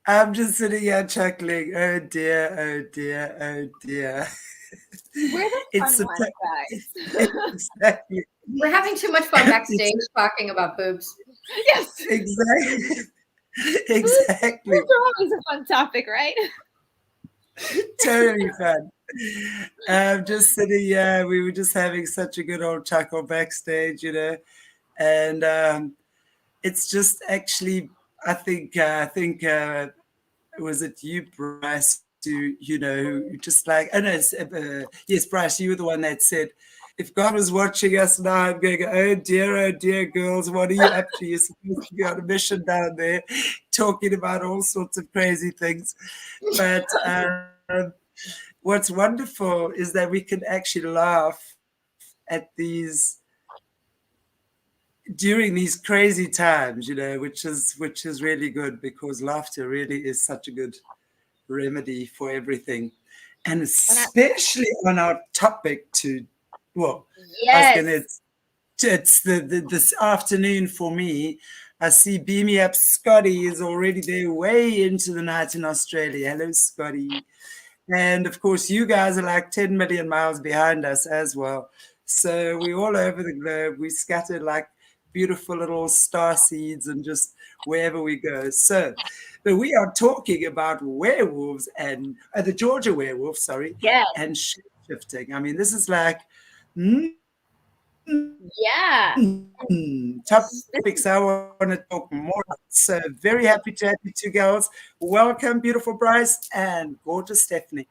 I'm just sitting here chuckling. Oh dear, oh dear, oh dear. We're the fun ones, guys. Exactly. We're having too much fun backstage talking about boobs. Yes. Exactly. Exactly. Boobs are always a fun topic, right? Totally fun. Just sitting here, we were just having such a good old chuckle backstage, and it's just actually, I think, was it you, Brice, who just like, oh no, yes, Brice, you were the one that said, if God was watching us now, I'm going, oh dear, girls, what are you up to? You're supposed to be on a mission down there, talking about all sorts of crazy things. But what's wonderful is that we can actually laugh at these during these crazy times, which is really good, because laughter really is such a good remedy for everything, and especially on our topic Yes. it's this afternoon for me. I see Beam Me Up Scotty is already there, way into the night in Australia. Hello, Scotty. And of course, you guys are like 10 million miles behind us as well. So we're all over the globe. We scattered like beautiful little star seeds and just wherever we go. So, but we are talking about werewolves and the Georgia werewolf, Yes. and shifting. I mean, this is like Yeah. topics I want to talk more about. So very happy to have you two girls. Welcome, beautiful Brice and gorgeous Stephanie.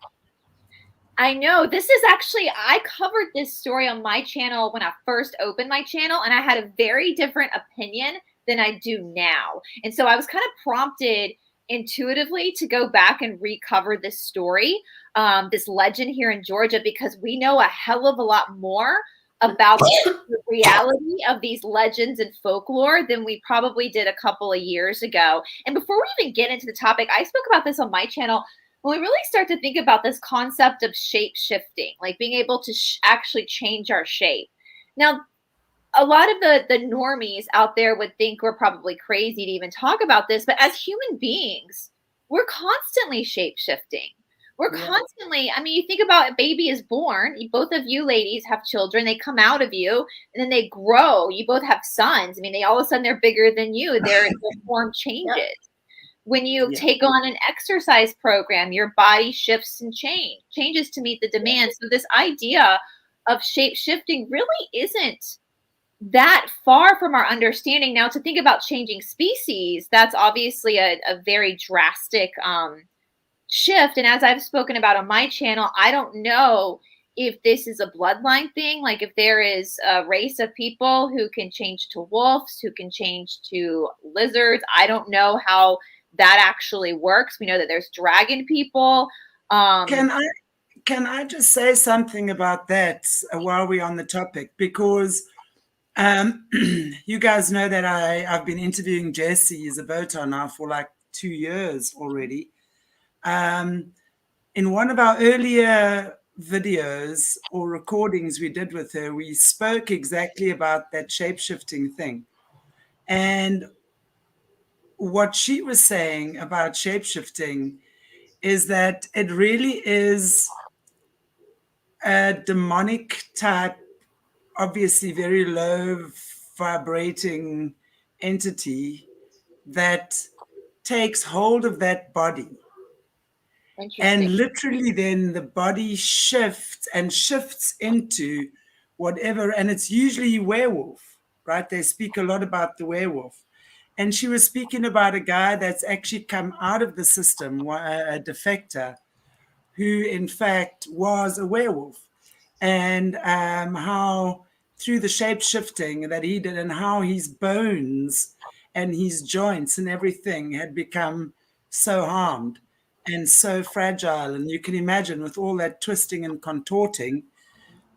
I know. This is actually, I covered this story on my channel when I first opened my channel, and I had a very different opinion than I do now. And so I was kind of prompted intuitively to go back and recover this story, this legend here in Georgia, because we know a hell of a lot more about the reality of these legends and folklore than we probably did a couple of years ago. And before we even get into the topic, I spoke about this on my channel. When we really start to think about this concept of shape shifting, like being able to actually change our shape. Now, a lot of the normies out there would think we're probably crazy to even talk about this, but as human beings, we're constantly shape shifting. We're constantly, I mean, you think about a baby is born, both of you ladies have children, they come out of you, and then they grow. You both have sons. I mean, they all of a sudden they're bigger than you. Their form changes. Yep. When you take on an exercise program, your body shifts and changes to meet the demand. So this idea of shape shifting really isn't that far from our understanding. Now, to think about changing species, that's obviously a very drastic shift. And as I've spoken about on my channel, I don't know if this is a bloodline thing, like if there is a race of people who can change to wolves, who can change to lizards. I don't know how that actually works. We know that there's dragon people. Can I just say something about that while we're on the topic? Because you guys know that I've been interviewing Jessie Zabota now for like 2 years already. In one of our earlier videos or recordings we did with her, we spoke exactly about that shape-shifting thing. And what she was saying about shape-shifting is that it really is a demonic type, obviously very low vibrating entity that takes hold of that body. And literally then the body shifts into whatever, and it's usually werewolf, right? They speak a lot about the werewolf. And she was speaking about a guy that's actually come out of the system, a defector, who in fact was a werewolf, and how through the shape shifting that he did and how his bones and his joints and everything had become so harmed and so fragile. And you can imagine with all that twisting and contorting.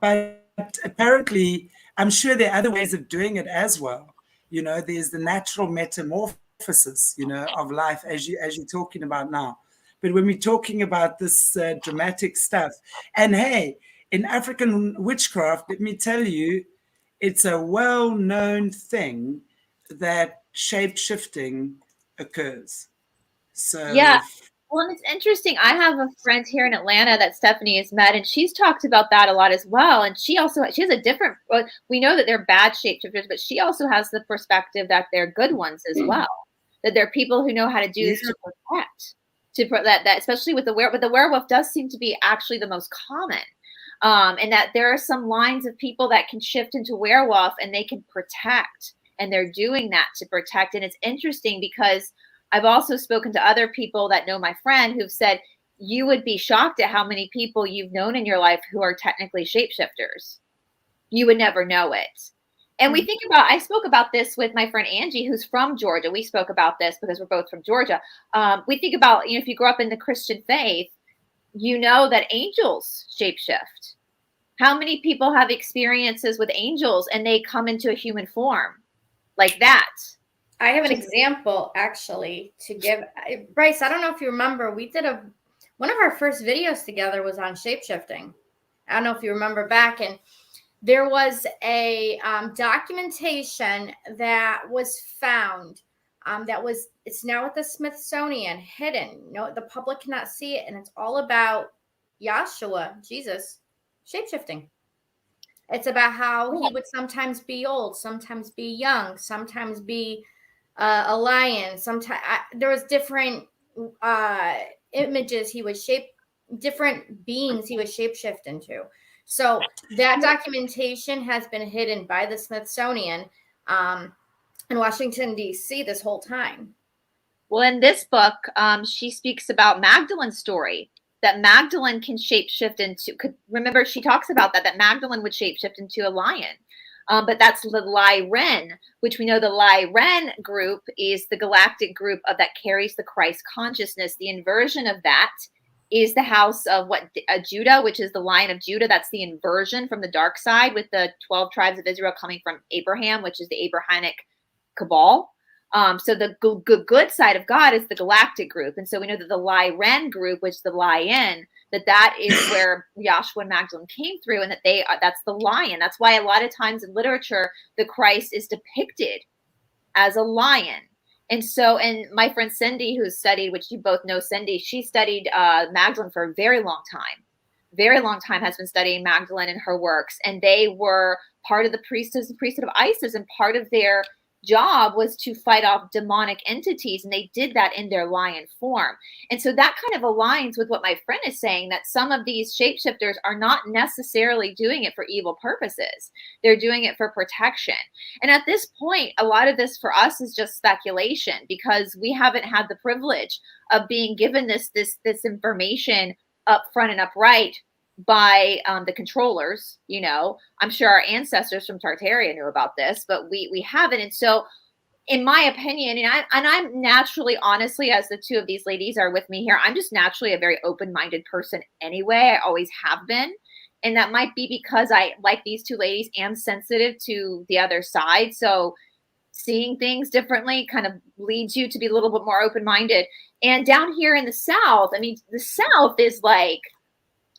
But apparently, I'm sure there are other ways of doing it as well. There's the natural metamorphosis, of life as you're talking about now. But when we're talking about this dramatic stuff, and hey, in African witchcraft, let me tell you, it's a well-known thing that shape-shifting occurs. So Yeah. Well, and it's interesting. I have a friend here in Atlanta that Stephanie has met, and she's talked about that a lot as well. And she has a different. Well, we know that they're bad shapeshifters, but she also has the perspective that they're good ones as well. That they're people who know how to do this to protect, that especially with the werewolf. But the werewolf does seem to be actually the most common, and that there are some lines of people that can shift into werewolf and they can protect, and they're doing that to protect. And it's interesting because I've also spoken to other people that know my friend who've said you would be shocked at how many people you've known in your life who are technically shapeshifters. You would never know it. And we think about, I spoke about this with my friend Angie, who's from Georgia. We spoke about this because we're both from Georgia. We think about, if you grow up in the Christian faith, you know that angels shapeshift. How many people have experiences with angels and they come into a human form like that? I have an example actually to give. Brice, I don't know if you remember, we did one of our first videos together was on shapeshifting. I don't know if you remember back, and there was a documentation that was found it's now at the Smithsonian, hidden. No, the public cannot see it, and it's all about Yahshua, Jesus, shapeshifting. It's about how he would sometimes be old, sometimes be young, sometimes be a lion. Sometimes there was different images he would different beings he would shapeshift into. So that documentation has been hidden by the Smithsonian in Washington, D.C. this whole time. Well, in this book, she speaks about Magdalene's story, that Magdalene can shapeshift into, remember she talks about that Magdalene would shapeshift into a lion. But that's the Lyran, which we know the Lyran group is the galactic group that carries the Christ consciousness. The inversion of that is the house of Judah, which is the line of Judah. That's the inversion from the dark side, with the 12 tribes of Israel coming from Abraham, which is the Abrahamic cabal. So the good side of God is the galactic group. And so we know that the Lyran group, which is the lion, that is where Yahshua and Magdalene came through, and that's the lion. That's why a lot of times in literature, the Christ is depicted as a lion. And so, and my friend Cindy, who's studied, which you both know Cindy, she studied Magdalene for a very long time, has been studying Magdalene and her works. And they were part of the priesthood of Isis, and part of their job was to fight off demonic entities, and they did that in their lion form. And so that kind of aligns with what my friend is saying, that some of these shapeshifters are not necessarily doing it for evil purposes. They're doing it for protection. And at this point, a lot of this for us is just speculation, because we haven't had the privilege of being given this information up front and upright by the controllers. I'm sure our ancestors from Tartaria knew about this, but we haven't. And so in my opinion, and I'm naturally, honestly, as the two of these ladies are with me here, I'm just naturally a very open-minded person anyway. I always have been. And that might be because I, like these two ladies, am sensitive to the other side. So seeing things differently kind of leads you to be a little bit more open-minded. And down here in the South, the South is like,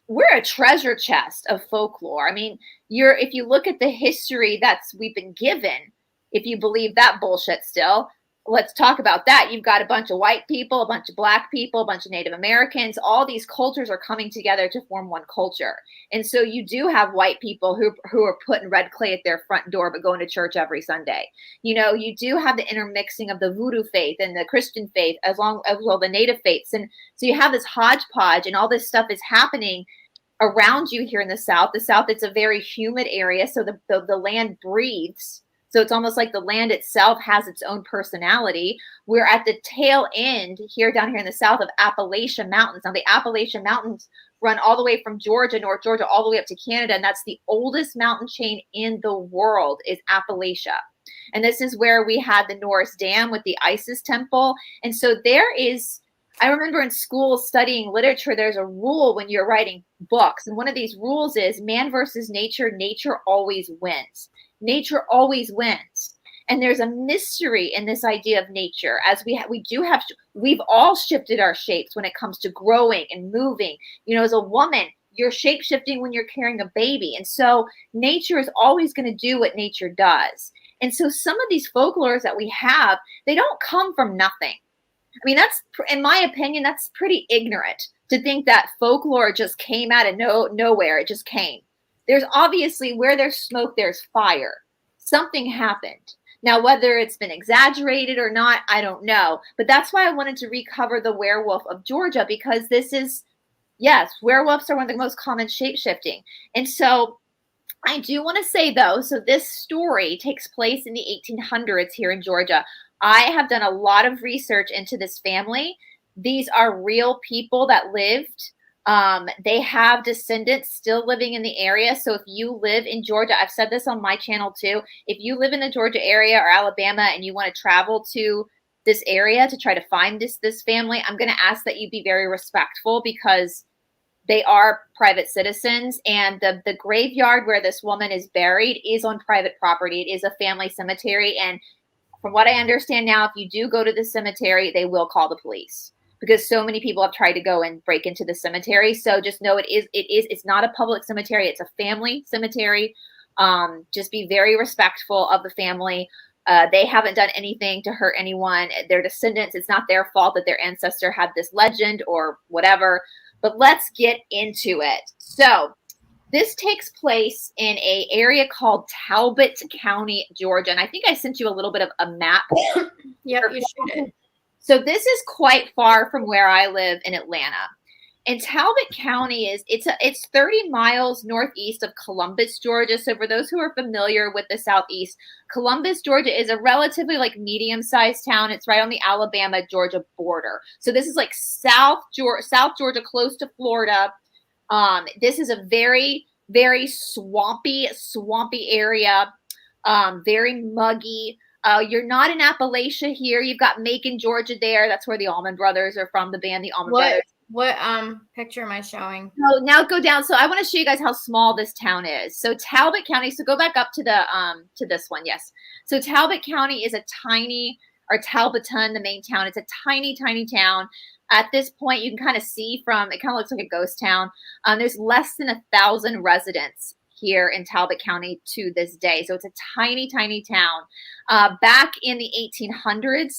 we're a treasure chest of folklore. If you look at the history we've been given, if you believe that bullshit still, let's talk about that. You've got a bunch of white people, a bunch of black people, a bunch of Native Americans. All these cultures are coming together to form one culture. And so you do have white people who are putting red clay at their front door, but going to church every Sunday. You do have the intermixing of the voodoo faith and the Christian faith, as well the Native faiths. And so you have this hodgepodge, and all this stuff is happening around you here in the South. The South, it's a very humid area, so the land breathes. So it's almost like the land itself has its own personality. We're at the tail end down here in the South, of Appalachian Mountains. Now, the Appalachian Mountains run all the way from Georgia, North Georgia, all the way up to Canada, and that's the oldest mountain chain in the world, is Appalachia. And this is where we had the Norris Dam with the Isis temple. And so I remember in school studying literature, there's a rule when you're writing books. And one of these rules is man versus nature. Nature always wins. Nature always wins. And there's a mystery in this idea of nature, as we've all shifted our shapes when it comes to growing and moving. As a woman, you're shape shifting when you're carrying a baby. And so nature is always going to do what nature does. And so some of these folklores that we have, they don't come from nothing. I mean, that's, in my opinion, that's pretty ignorant to think that folklore just came out of nowhere. It just came. There's obviously, where there's smoke, there's fire. Something happened. Now, whether it's been exaggerated or not, I don't know. But that's why I wanted to recover the werewolf of Georgia, because this is, yes, werewolves are one of the most common shape-shifting. And so I do want to say, though, so this story takes place in the 1800s here in Georgia. I have done a lot of research into this family. These are real people that lived. They have descendants still living in the area. So if you live in Georgia, I've said this on my channel too, if you live in the Georgia area or Alabama and you want to travel to this area to try to find this family, I'm going to ask that you be very respectful, because they are private citizens, and the graveyard where this woman is buried is on private property. It is a family cemetery. And from what I understand now, if you do go to the cemetery, they will call the police, because so many people have tried to go and break into the cemetery. So just know it's not a public cemetery. It's a family cemetery. Just be very respectful of the family. They haven't done anything to hurt anyone. Their descendants, it's not their fault that their ancestor had this legend or whatever. But let's get into it. So this takes place in an area called Talbot County, Georgia. And I think I sent you a little bit of a map. Yep, you should. So this is quite far from where I live in Atlanta. And Talbot County it's 30 miles northeast of Columbus, Georgia. So for those who are familiar with the Southeast, Columbus, Georgia is a relatively like medium-sized town. It's right on the Alabama-Georgia border. So this is like South Georgia, close to Florida. This is a very, very swampy area, very muggy. You're not in Appalachia here. You've got Macon, Georgia there. That's where the Allman Brothers are from, the band, the Allman Brothers. What picture am I showing? So now go down. So I want to show you guys how small this town is. So Talbot County, so go back up to the to this one. Yes. So Talbot County is a tiny, or Talbotton, the main town. It's a tiny, tiny town. At this point, you can kind of see from, it kind of looks like a ghost town. There's less than 1,000 residents here in Talbot County to this day. So it's a tiny, tiny town. Back in the 1800s,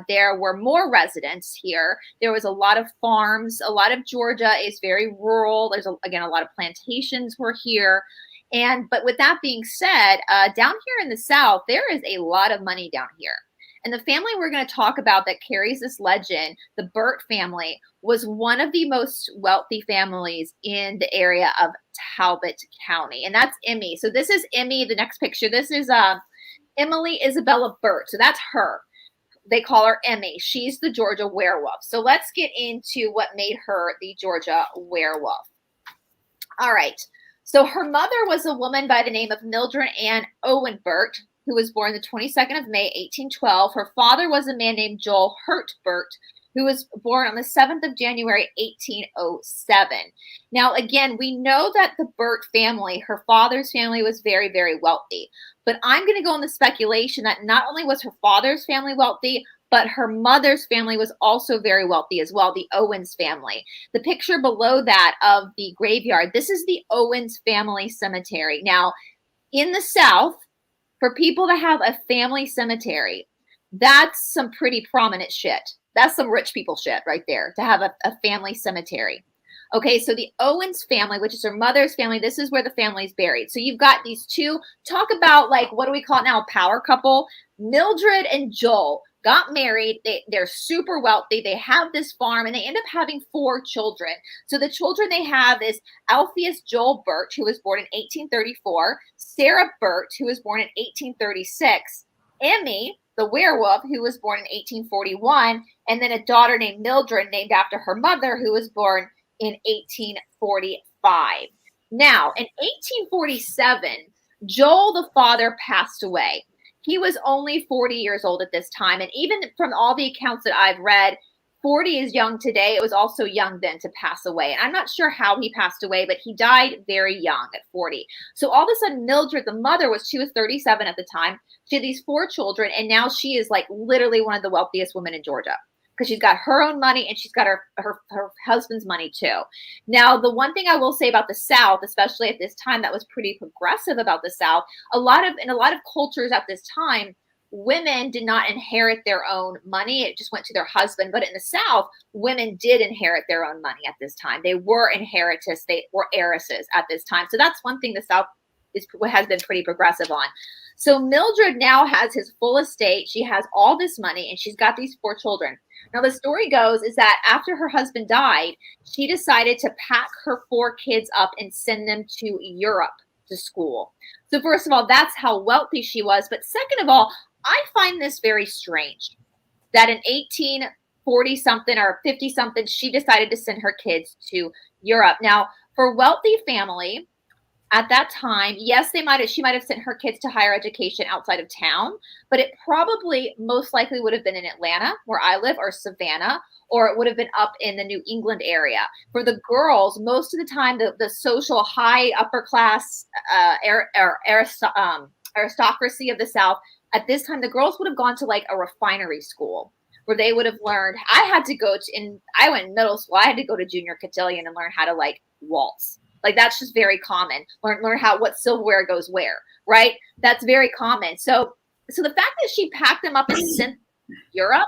there were more residents here. There was a lot of farms. A lot of Georgia is very rural. There's, again, a lot of plantations were here. But with that being said, down here in the South, there is a lot of money down here. And the family we're going to talk about that carries this legend, the Bert family, was one of the most wealthy families in the area of Talbot County. And that's Emmy. So this is Emmy, the next picture. This is Emily Isabella Bert. So that's her. They call her Emmy. She's the Georgia werewolf. So let's get into what made her the Georgia werewolf. All right. So her mother was a woman by the name of Mildred Ann Owen Bert, who was born the 22nd of May, 1812. Her father was a man named Joel Hurt Bert, who was born on the 7th of January, 1807. Now, again, we know that the Bert family, her father's family, was very, very wealthy. But I'm going to go on the speculation that not only was her father's family wealthy, but her mother's family was also very wealthy as well, the Owens family. The picture below that of the graveyard, this is the Owens family cemetery. Now, in the South, for people to have a family cemetery, that's some pretty prominent shit. That's some rich people shit right there, to have a family cemetery. Okay, so the Owens family, which is her mother's family, this is where the family's buried. So you've got these two, talk about like, what do we call it now, a power couple? Mildred and Joel got married. They're super wealthy. They have this farm, and they end up having 4 children. So the children they have is Alpheus Joel Bert, who was born in 1834, Sarah Bert, who was born in 1836, Emmy, the werewolf, who was born in 1841, and then a daughter named Mildred, named after her mother, who was born in 1845. Now, in 1847, Joel, the father, passed away. He was only 40 years old at this time. And even from all the accounts that I've read, 40 is young today. It was also young then to pass away. And I'm not sure how he passed away, but he died very young at 40. So all of a sudden, Mildred, the mother, she was 37 at the time. She had these 4 children, and now she is like literally one of the wealthiest women in Georgia, because she's got her own money and she's got her husband's money too. Now, the one thing I will say about the South, especially at this time, that was pretty progressive about the South, in a lot of cultures at this time, women did not inherit their own money. It just went to their husband. But in the South, women did inherit their own money at this time. They were inheritors. They were heiresses at this time. So that's one thing the South has been pretty progressive on. So Mildred now has his full estate. She has all this money, and she's got these 4 children. Now, the story goes is that after her husband died, she decided to pack her 4 kids up and send them to Europe to school. So first of all, that's how wealthy she was. But second of all, I find this very strange that in 1840-something or 50-something, she decided to send her kids to Europe. Now, for wealthy family at that time, yes, she might have sent her kids to higher education outside of town, but it probably most likely would have been in Atlanta, where I live, or Savannah, or it would have been up in the New England area. For the girls, most of the time, the social high upper class aristocracy of the South, at this time, the girls would have gone to like a refinery school where they would have learned. I went in middle school. I had to go to junior cotillion and learn how to like waltz. Like that's just very common. Learn what silverware goes where, right? That's very common. So the fact that she packed them up and sent them to Europe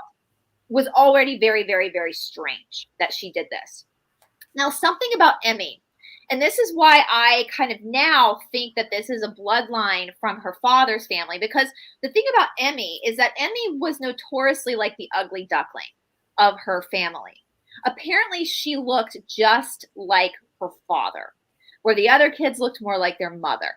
was already very, very, very strange that she did this. Now, something about Emmy, and this is why I kind of now think that this is a bloodline from her father's family, because the thing about Emmy is that Emmy was notoriously like the ugly duckling of her family. Apparently, she looked just like her father, where the other kids looked more like their mother.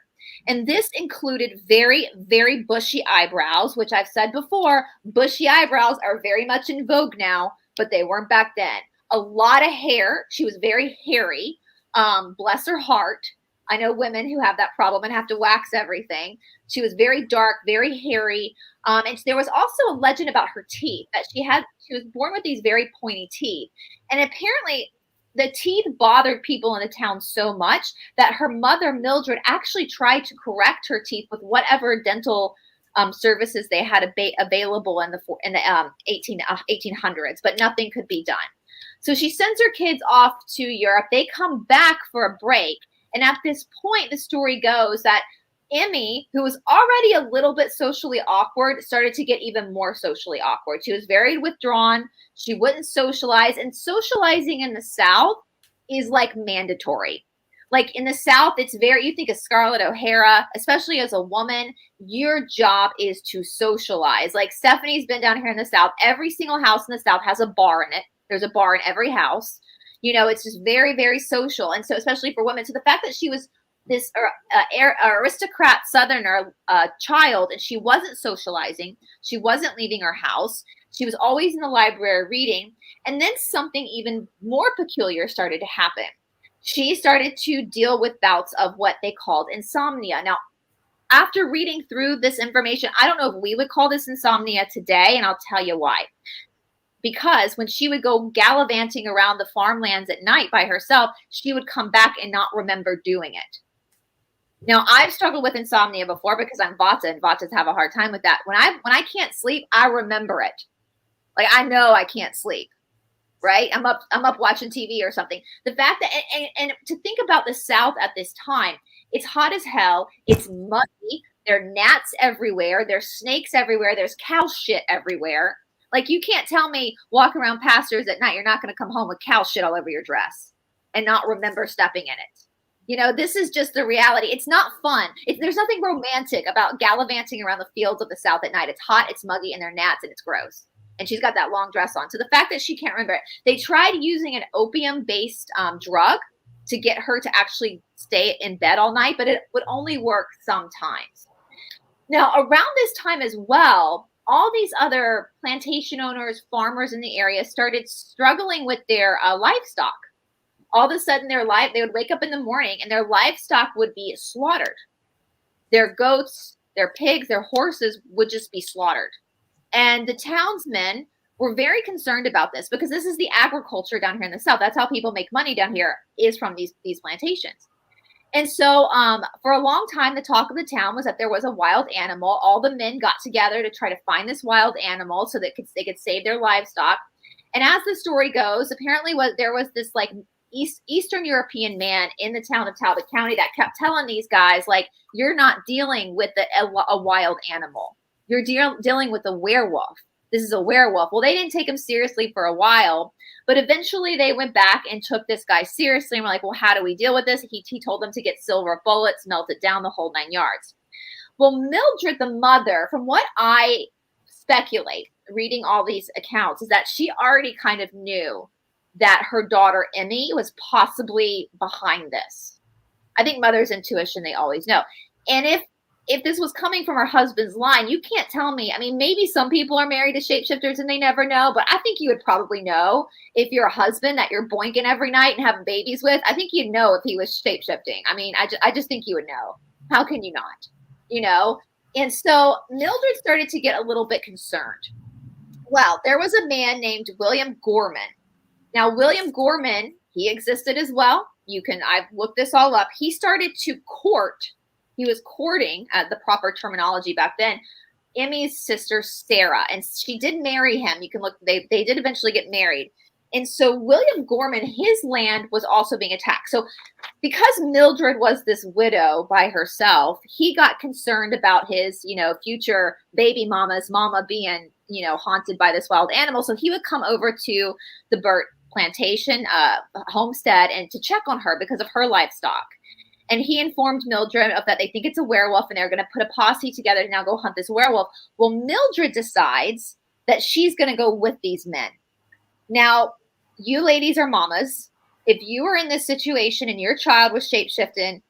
And this included very, very bushy eyebrows, which I've said before, bushy eyebrows are very much in vogue now, but they weren't back then. A lot of hair. She was very hairy. Bless her heart. I know women who have that problem and have to wax everything. She was very dark, very hairy. And there was also a legend about her teeth that she was born with these very pointy teeth. And apparently the teeth bothered people in the town so much that her mother, Mildred, actually tried to correct her teeth with whatever dental services they had available in the 1800s, but nothing could be done. So she sends her kids off to Europe. They come back for a break. And at this point, the story goes that Emmy, who was already a little bit socially awkward, started to get even more socially awkward. She was very withdrawn. She wouldn't socialize. And socializing in the South is like mandatory. Like in the South, you think of Scarlett O'Hara, especially as a woman, your job is to socialize. Like Stephanie's been down here in the South. Every single house in the South has a bar in it. There's a bar in every house. It's just very, very social. And so especially for women. So the fact that she was this aristocrat Southerner child, and she wasn't socializing. She wasn't leaving her house. She was always in the library reading. And then something even more peculiar started to happen. She started to deal with bouts of what they called insomnia. Now, after reading through this information, I don't know if we would call this insomnia today, and I'll tell you why. Because when she would go gallivanting around the farmlands at night by herself, she would come back and not remember doing it. Now, I've struggled with insomnia before because I'm Vata, and Vatas have a hard time with that. When I can't sleep, I remember it. Like I know I can't sleep, right? I'm up watching TV or something. The fact that and to think about the South at this time, it's hot as hell. It's muddy. There are gnats everywhere. There's snakes everywhere. There's cow shit everywhere. Like you can't tell me walk around pastures at night, you're not going to come home with cow shit all over your dress and not remember stepping in it. This is just the reality. It's not fun. There's nothing romantic about gallivanting around the fields of the South at night. It's hot, it's muggy, and there are gnats, and it's gross. And she's got that long dress on. So the fact that she can't remember it, they tried using an opium-based drug to get her to actually stay in bed all night, but it would only work sometimes. Now, around this time as well, all these other plantation owners, farmers in the area started struggling with their livestock. All of a sudden, they would wake up in the morning and their livestock would be slaughtered. Their goats, their pigs, their horses would just be slaughtered. And the townsmen were very concerned about this because this is the agriculture down here in the South. That's how people make money down here, is from these plantations. And so for a long time, the talk of the town was that there was a wild animal. All the men got together to try to find this wild animal so that they could save their livestock. And as the story goes, apparently there was this like Eastern European man in the town of Talbot County that kept telling these guys, like, you're not dealing with a wild animal. You're dealing with a werewolf. This is a werewolf. Well, they didn't take him seriously for a while, but eventually they went back and took this guy seriously and were like, well, how do we deal with this? He told them to get silver bullets, melt it down, the whole 9 yards. Well, Mildred, the mother, from what I speculate, reading all these accounts, is that she already kind of knew that her daughter, Emmy, was possibly behind this. I think mother's intuition, they always know. And if this was coming from her husband's line, you can't tell me. I mean, maybe some people are married to shapeshifters and they never know, but I think you would probably know if you're a husband that you're boinking every night and having babies with. I think you'd know if he was shapeshifting. I mean, I just think you would know. How can you not? You know? And so Mildred started to get a little bit concerned. Well, there was a man named William Gorman. Now, William Gorman, he existed as well. I've looked this all up. He started to court. He was courting, the proper terminology back then, Emmy's sister, Sarah. And she did marry him. You can look, they did eventually get married. And so William Gorman, his land was also being attacked. So because Mildred was this widow by herself, he got concerned about his, future baby mama's mama being, haunted by this wild animal. So he would come over to the Bert plantation, homestead, and to check on her because of her livestock. And he informed Mildred of that they think it's a werewolf and they're going to put a posse together to now go hunt this werewolf. Well, Mildred decides that she's going to go with these men. Now, you ladies are mamas. If you were in this situation and your child was shapeshifting,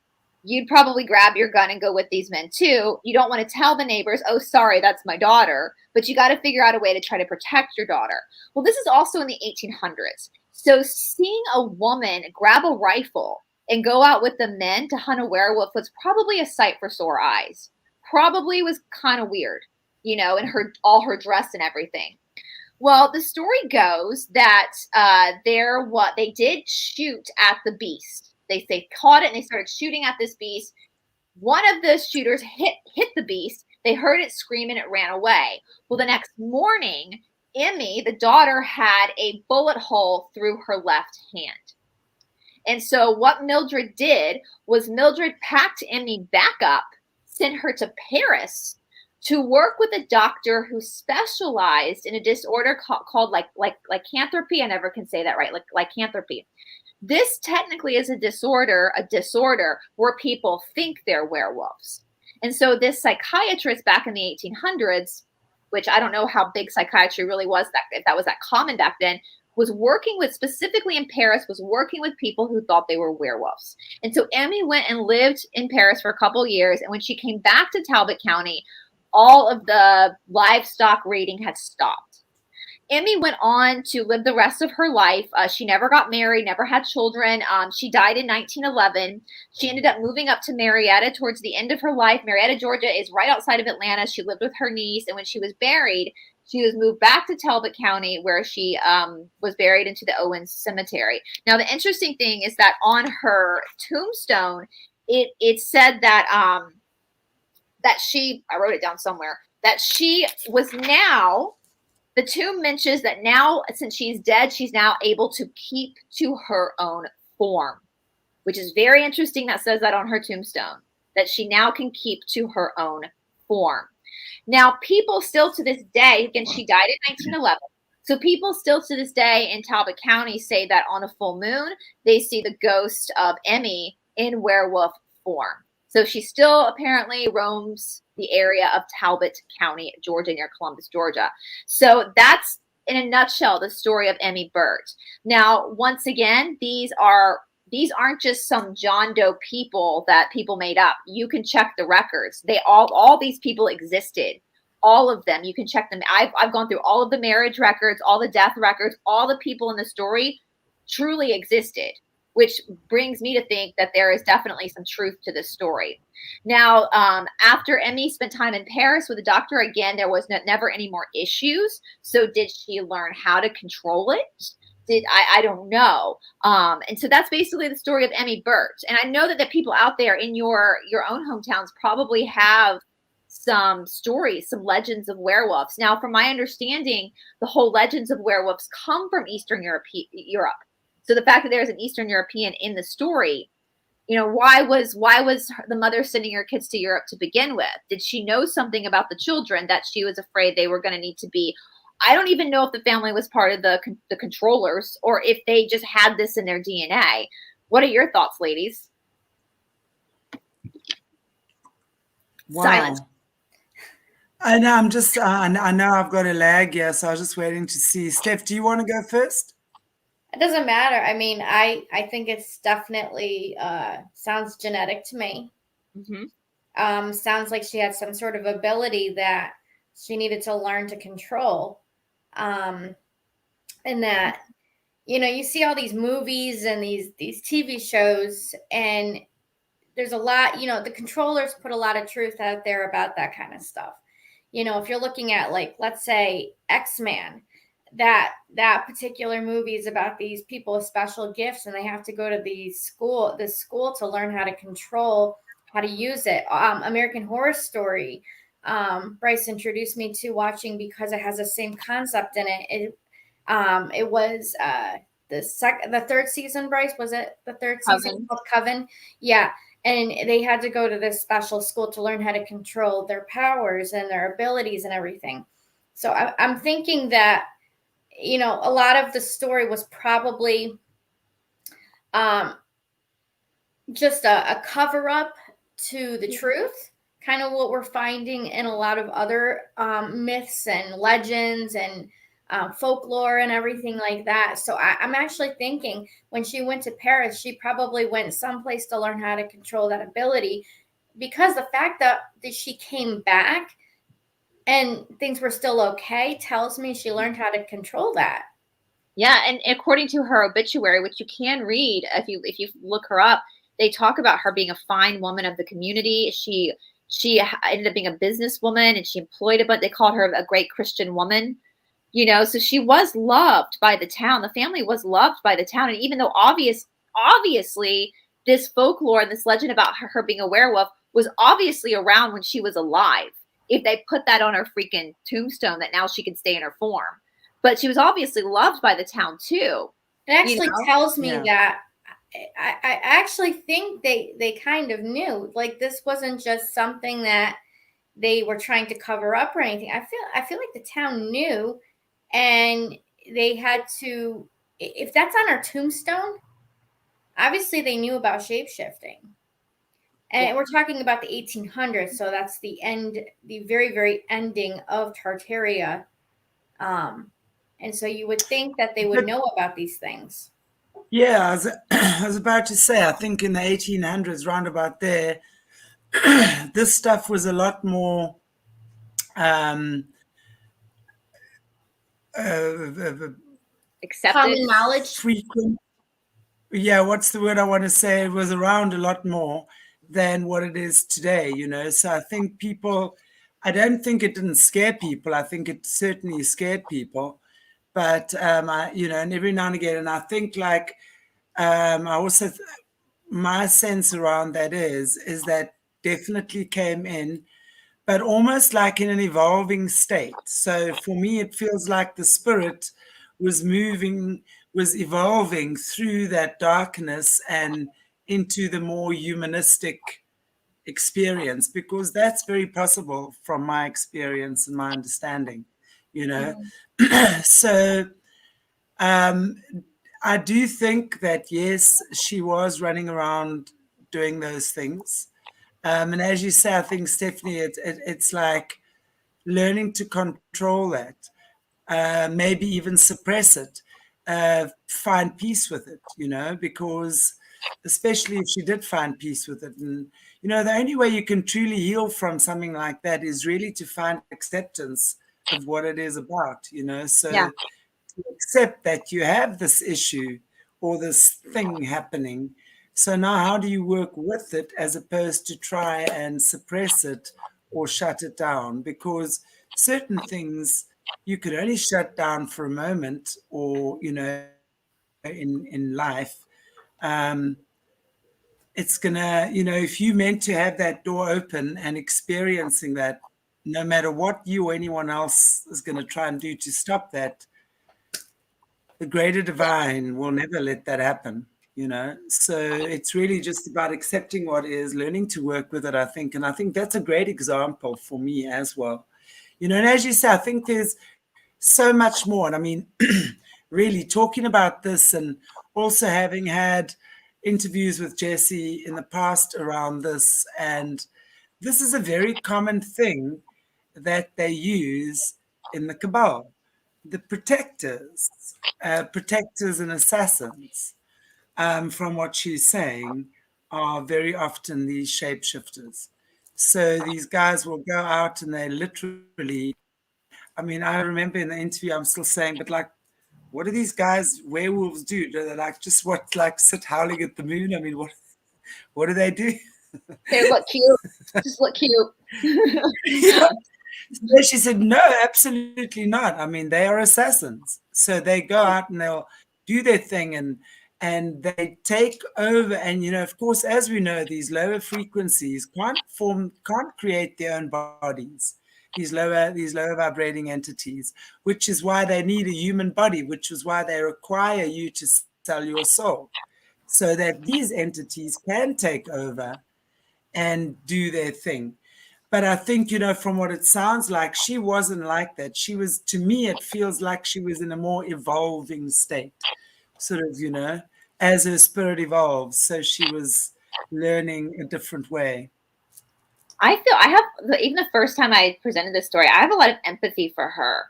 you'd probably grab your gun and go with these men too. You don't want to tell the neighbors, oh, sorry, that's my daughter. But you got to figure out a way to try to protect your daughter. Well, this is also in the 1800s. So seeing a woman grab a rifle and go out with the men to hunt a werewolf was probably a sight for sore eyes. Probably was kind of weird, in all her dress and everything. Well, the story goes that they did shoot at the beast. They caught it and they started shooting at this beast. One of the shooters hit the beast. They heard it scream and it ran away. Well, the next morning, Emmy, the daughter, had a bullet hole through her left hand. And so what Mildred did was Mildred packed Emmy back up, sent her to Paris to work with a doctor who specialized in a disorder called lycanthropy. I never can say that right, lycanthropy. This technically is a disorder where people think they're werewolves. And so this psychiatrist back in the 1800s, which I don't know how big psychiatry really was, if that was that common back then, was working with, specifically in Paris, was working with people who thought they were werewolves. And so Emmy went and lived in Paris for a couple years. And when she came back to Talbot County, all of the livestock raiding had stopped. Emmy went on to live the rest of her life. She never got married, never had children. She died in 1911. She ended up moving up to Marietta towards the end of her life. Marietta, Georgia is right outside of Atlanta. She lived with her niece. And when she was buried, she was moved back to Talbot County, where she was buried into the Owens Cemetery. Now, the interesting thing is that on her tombstone, it said that I wrote it down somewhere, that she was now, the tomb mentions that now, since she's dead, she's now able to keep to her own form, which is very interesting. That says that on her tombstone, that she now can keep to her own form. Now, people still to this day, again, she died in 1911. So people still to this day in Talbot County say that on a full moon, they see the ghost of Emmy in werewolf form. So she still apparently roams the area of Talbot County, Georgia, near Columbus, Georgia. So that's, in a nutshell, the story of Emmy Bert. Now, once again, these aren't just some John Doe people that people made up. You can check the records. All these people existed. All of them. You can check them. I've gone through all of the marriage records, all the death records, all the people in the story truly existed, which brings me to think that there is definitely some truth to this story. Now, after Emmy spent time in Paris with a doctor, again, there was never any more issues. So did she learn how to control it? I don't know. And so that's basically the story of Emmy Bert. And I know that the people out there in your own hometowns probably have some stories, some legends of werewolves. Now, from my understanding, the whole legends of werewolves come from Eastern Europe. So the fact that there's an Eastern European in the story You know, why was the mother sending her kids to Europe to begin with? Did she know something about the children that she was afraid they were going to need to be? I don't even know if the family was part of the controllers or if they just had this in their DNA. What are your thoughts, ladies? Wow. Silence. I know, I'm just, I know I've got a lag here, so I was just waiting to see. Steph, do you want to go first? It doesn't matter. I mean, I think it's definitely sounds genetic to me. Mm-hmm. Sounds like she had some sort of ability that she needed to learn to control. And that, you know, you see all these movies and these TV shows, and there's a lot, you know, the controllers put a lot of truth out there about that kind of stuff. You know, if you're looking at, like, let's say X-Men, that particular movie is about these people with special gifts, and they have to go to the school to learn how to control, how to use it. American Horror Story, Brice introduced me to watching because it has the same concept in it. It was the third season. Brice, was it the third season called Coven? Yeah. And they had to go to this special school to learn how to control their powers and their abilities and everything. So I'm thinking that, you know, a lot of the story was probably just a cover up to the truth, kind of what we're finding in a lot of other myths and legends and folklore and everything like that. So I'm actually thinking when she went to Paris, she probably went someplace to learn how to control that ability, because the fact that she came back and things were still okay tells me she learned how to control that. Yeah, and according to her obituary, which you can read if you look her up, they talk about her being a fine woman of the community. She ended up being a businesswoman, and she employed a bunch. They called her a great Christian woman. You know, so she was loved by the town. The family was loved by the town. And even though obviously this folklore and this legend about her being a werewolf was obviously around when she was alive, if they put that on her freaking tombstone that now she can stay in her form. But she was obviously loved by the town too. It actually tells me that I actually think they kind of knew, like, this wasn't just something that they were trying to cover up or anything. I feel like the town knew. And they had to, if that's on our tombstone, obviously they knew about shapeshifting. And we're talking about the 1800s, so that's the very, very ending of Tartaria. And so you would think that they would know about these things. Yeah, I was about to say, I think in the 1800s, round about there, this stuff was a lot more accepted, common knowledge, frequent. Yeah, what's the word I want to say? It was around a lot more than what it is today, you know. So I think I don't think it didn't scare people. I think it certainly scared people. But you know, and every now and again, and I think, like, I also my sense around that is that definitely came in, but almost like in an evolving state. So for me, it feels like the spirit was evolving through that darkness and into the more humanistic experience, because that's very possible from my experience and my understanding, you know. So I do think that, yes, she was running around doing those things. And as you say, I think, Stephanie, it's like learning to control that, maybe even suppress it, find peace with it, you know, because especially if she did find peace with it. And, you know, the only way you can truly heal from something like that is really to find acceptance of what it is about, you know. So to accept that you have this issue or this thing happening. So now how do you work with it as opposed to try and suppress it or shut it down? Because certain things you could only shut down for a moment, or, you know, in life. It's gonna, you know, if you meant to have that door open and experiencing that, no matter what you or anyone else is going to try and do to stop that, the greater divine will never let that happen. you know. So it's really just about accepting what is, learning to work with it, I think. And I think that's a great example for me as well. You know, and as you say, I think there's so much more. And I mean, really talking about this, and also having had interviews with Jessie in the past around this, and this is a very common thing that they use in the Cabal. The protectors, protectors and assassins, from what she's saying, are very often these shapeshifters. So these guys will go out and they literally, I mean, I remember in the interview, I'm still saying, but like, what do these guys, werewolves, do? Do they like just what, like sit howling at the moon? I mean, what do they do? They look cute. Just look cute. Yeah. So she said, no, absolutely not. I mean, they are assassins. So they go out and they'll do their thing, and they take over. And, you know, of course, as we know, these lower frequencies can't create their own bodies, these lower vibrating entities, which is why they need a human body, which is why they require you to sell your soul, so that these entities can take over and do their thing. But I think, you know, from what it sounds like, she wasn't like that. She was, to me, it feels like she was in a more evolving state, sort of, you know, as her spirit evolves. So she was learning a different way. I have, even the first time I presented this story, I have a lot of empathy for her.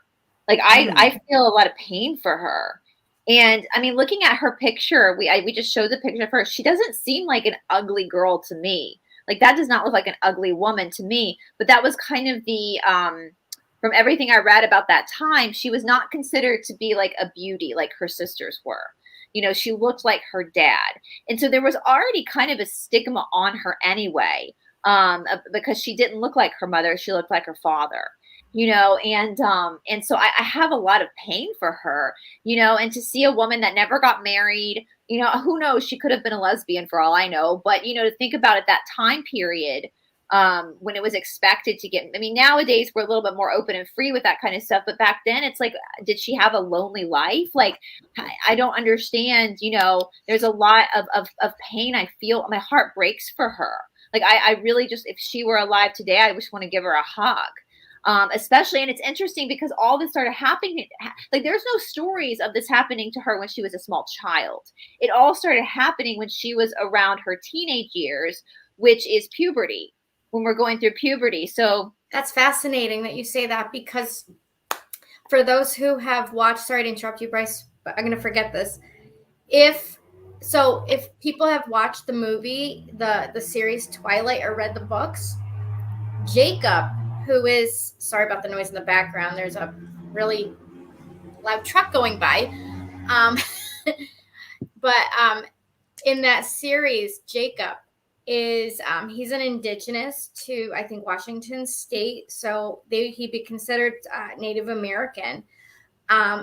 Like I feel a lot of pain for her. And I mean, looking at her picture, we just showed the picture of her. She doesn't seem like an ugly girl to me. Like that does not look like an ugly woman to me. But that was kind of the, from everything I read about that time, she was not considered to be like a beauty like her sisters were. You know, she looked like her dad. And so there was already kind of a stigma on her anyway, because she didn't look like her mother. She looked like her father. You know, and so I have a lot of pain for her, you know, and to see a woman that never got married, you know, who knows, she could have been a lesbian for all I know. But, you know, to think about it, that time period, when it was expected to get, I mean, nowadays we're a little bit more open and free with that kind of stuff. But back then it's like, did she have a lonely life? Like, I don't understand, you know, there's a lot of pain. I feel my heart breaks for her. Like, I really just, if she were alive today, I just want to give her a hug. Especially, and it's interesting because all this started happening, like there's no stories of this happening to her when she was a small child. It all started happening when she was around her teenage years, which is puberty, when we're going through puberty. So that's fascinating that you say that, because for those who have watched, sorry to interrupt you, Brice, but I'm going to forget this. If people have watched the movie, the series Twilight, or read the books, Jacob, who is, sorry about the noise in the background, there's a really loud truck going by. But in that series, Jacob is, he's an indigenous to, I think, Washington State. So he'd be considered Native American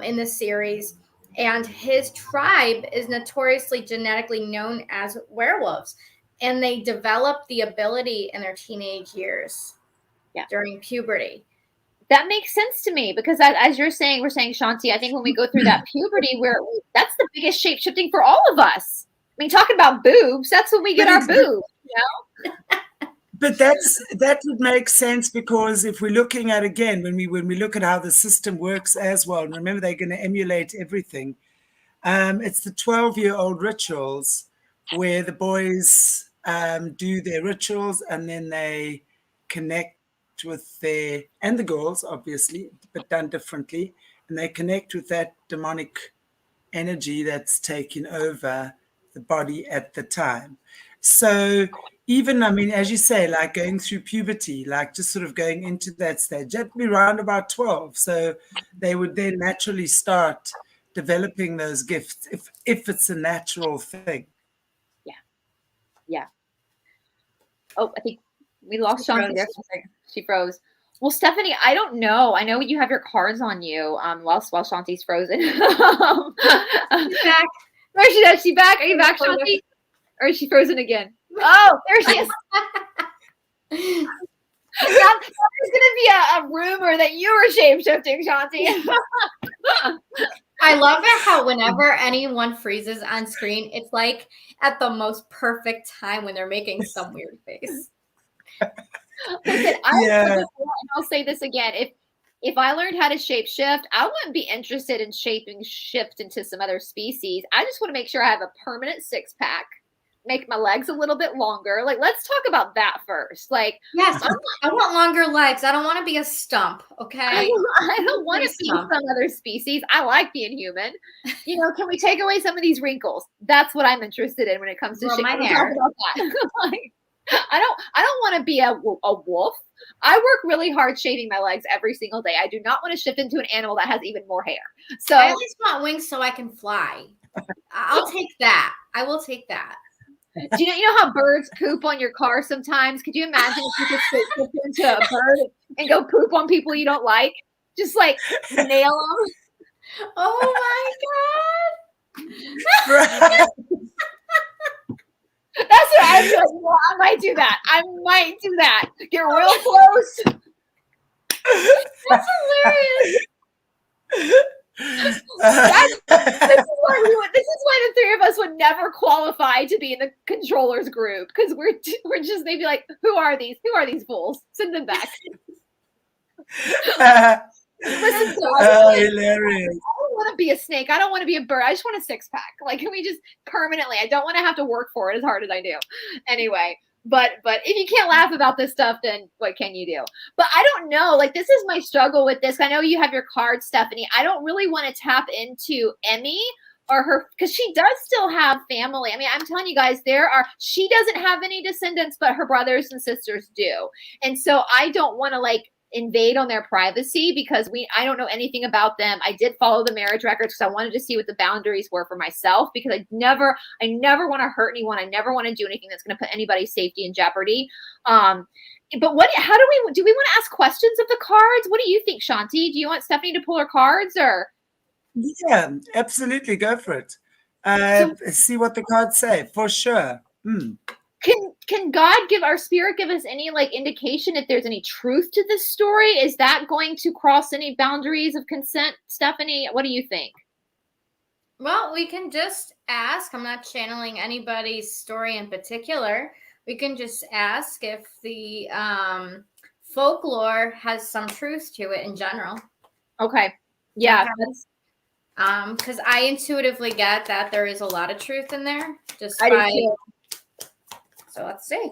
in the series. And his tribe is notoriously genetically known as werewolves. And they develop the ability in their teenage years. Yeah. During puberty. That makes sense to me, because as you're saying, we're saying, Shanti, I think when we go through that puberty, that's the biggest shape shifting for all of us. I mean, talking about boobs, that's when we get our boobs, you know? But that would make sense, because if we're looking at, again, when we look at how the system works as well, and remember they're going to emulate everything. It's the 12-year-old rituals where the boys do their rituals, and then they connect with and the girls, obviously, but done differently, and they connect with that demonic energy that's taking over the body at the time. So even, I mean, as you say, like going through puberty, like just sort of going into that stage, that'd be around about 12. So they would then naturally start developing those gifts if it's a natural thing. Yeah. Oh, I think we lost Shanti there. She froze. Well, Stephanie, I don't know. I know you have your cards on you while Shanti's frozen. She's back. Is she back? Are you back, Shanti? Or is she frozen again? Oh, there she is. Now, there's going to be a rumor that you were shape-shifting, Shanti. I love it how whenever anyone freezes on screen, it's like at the most perfect time when they're making some weird face. Listen, Yeah. I'll say this again. If I learned how to shapeshift, I wouldn't be interested in shift into some other species. I just want to make sure I have a permanent 6-pack, make my legs a little bit longer. Like, let's talk about that first. Like, yes, I want longer legs. I don't want to be a stump. Okay. I don't want to be some other species. I like being human. You know, can we take away some of these wrinkles? That's what I'm interested in when it comes to Grow my shaping. hair. Like, I don't want to be a wolf. I work really hard shaving my legs every single day. I do not want to shift into an animal that has even more hair. So I at least want wings so I can fly. I'll take that. I will take that. Do you know how birds poop on your car sometimes? Could you imagine if you could sit into a bird and go poop on people you don't like? Just like nail them. Oh my God. That's what I feel like. Well, I might do that. I might do that. Get real close. That's hilarious. This is why the three of us would never qualify to be in the controllers group, because we're just, they'd be like, who are these fools? Send them back. Listen, hilarious. I don't want to be a snake. I don't want to be a bird. I just want a 6-pack. Like, can we just permanently? I don't want to have to work for it as hard as I do. Anyway, but if you can't laugh about this stuff, then what can you do? But I don't know. Like, this is my struggle with this. I know you have your card, Stephanie. I don't really want to tap into Emmy or her, because she does still have family. I mean, I'm telling you guys, she doesn't have any descendants, but her brothers and sisters do. And so I don't want to like invade on their privacy, because I don't know anything about them. I did follow the marriage records because I wanted to see what the boundaries were for myself, because I never want to hurt anyone. I never want to do anything that's going to put anybody's safety in jeopardy. But do we want to ask questions of the cards? What do you think, Shanti? Do you want Stephanie to pull her cards, or? Yeah, absolutely. Go for it. See what the cards say, for sure. Can God give our spirit give us any like indication if there's any truth to this story? Is that going to cross any boundaries of consent, Stephanie? What do you think? Well, we can just ask. I'm not channeling anybody's story in particular. We can just ask if the folklore has some truth to it in general. Okay. Yeah. Because I intuitively get that there is a lot of truth in there. So let's see.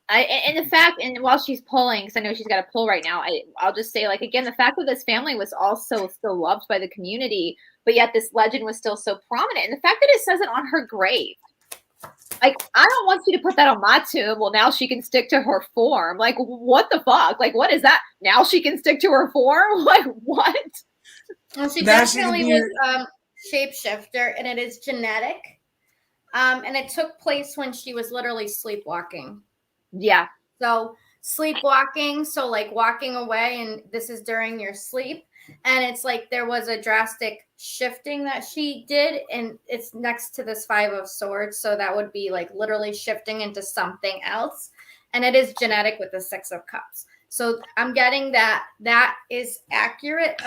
And while she's pulling, because I know she's got to pull right now, I'll just say, like, again, the fact that this family was also still loved by the community, but yet this legend was still so prominent. And the fact that it says it on her grave. Like, I don't want you to put that on my tomb. Well, now she can stick to her form. Like, what the fuck? Like, what is that? Now she can stick to her form? Like, what? Well, she definitely was shapeshifter, and it is genetic. And it took place when she was literally sleepwalking. Yeah. So sleepwalking, so like walking away, and this is during your sleep. And it's like there was a drastic shifting that she did, and it's next to this 5 of Swords. So that would be like literally shifting into something else. And it is genetic with the 6 of Cups. So I'm getting that is accurate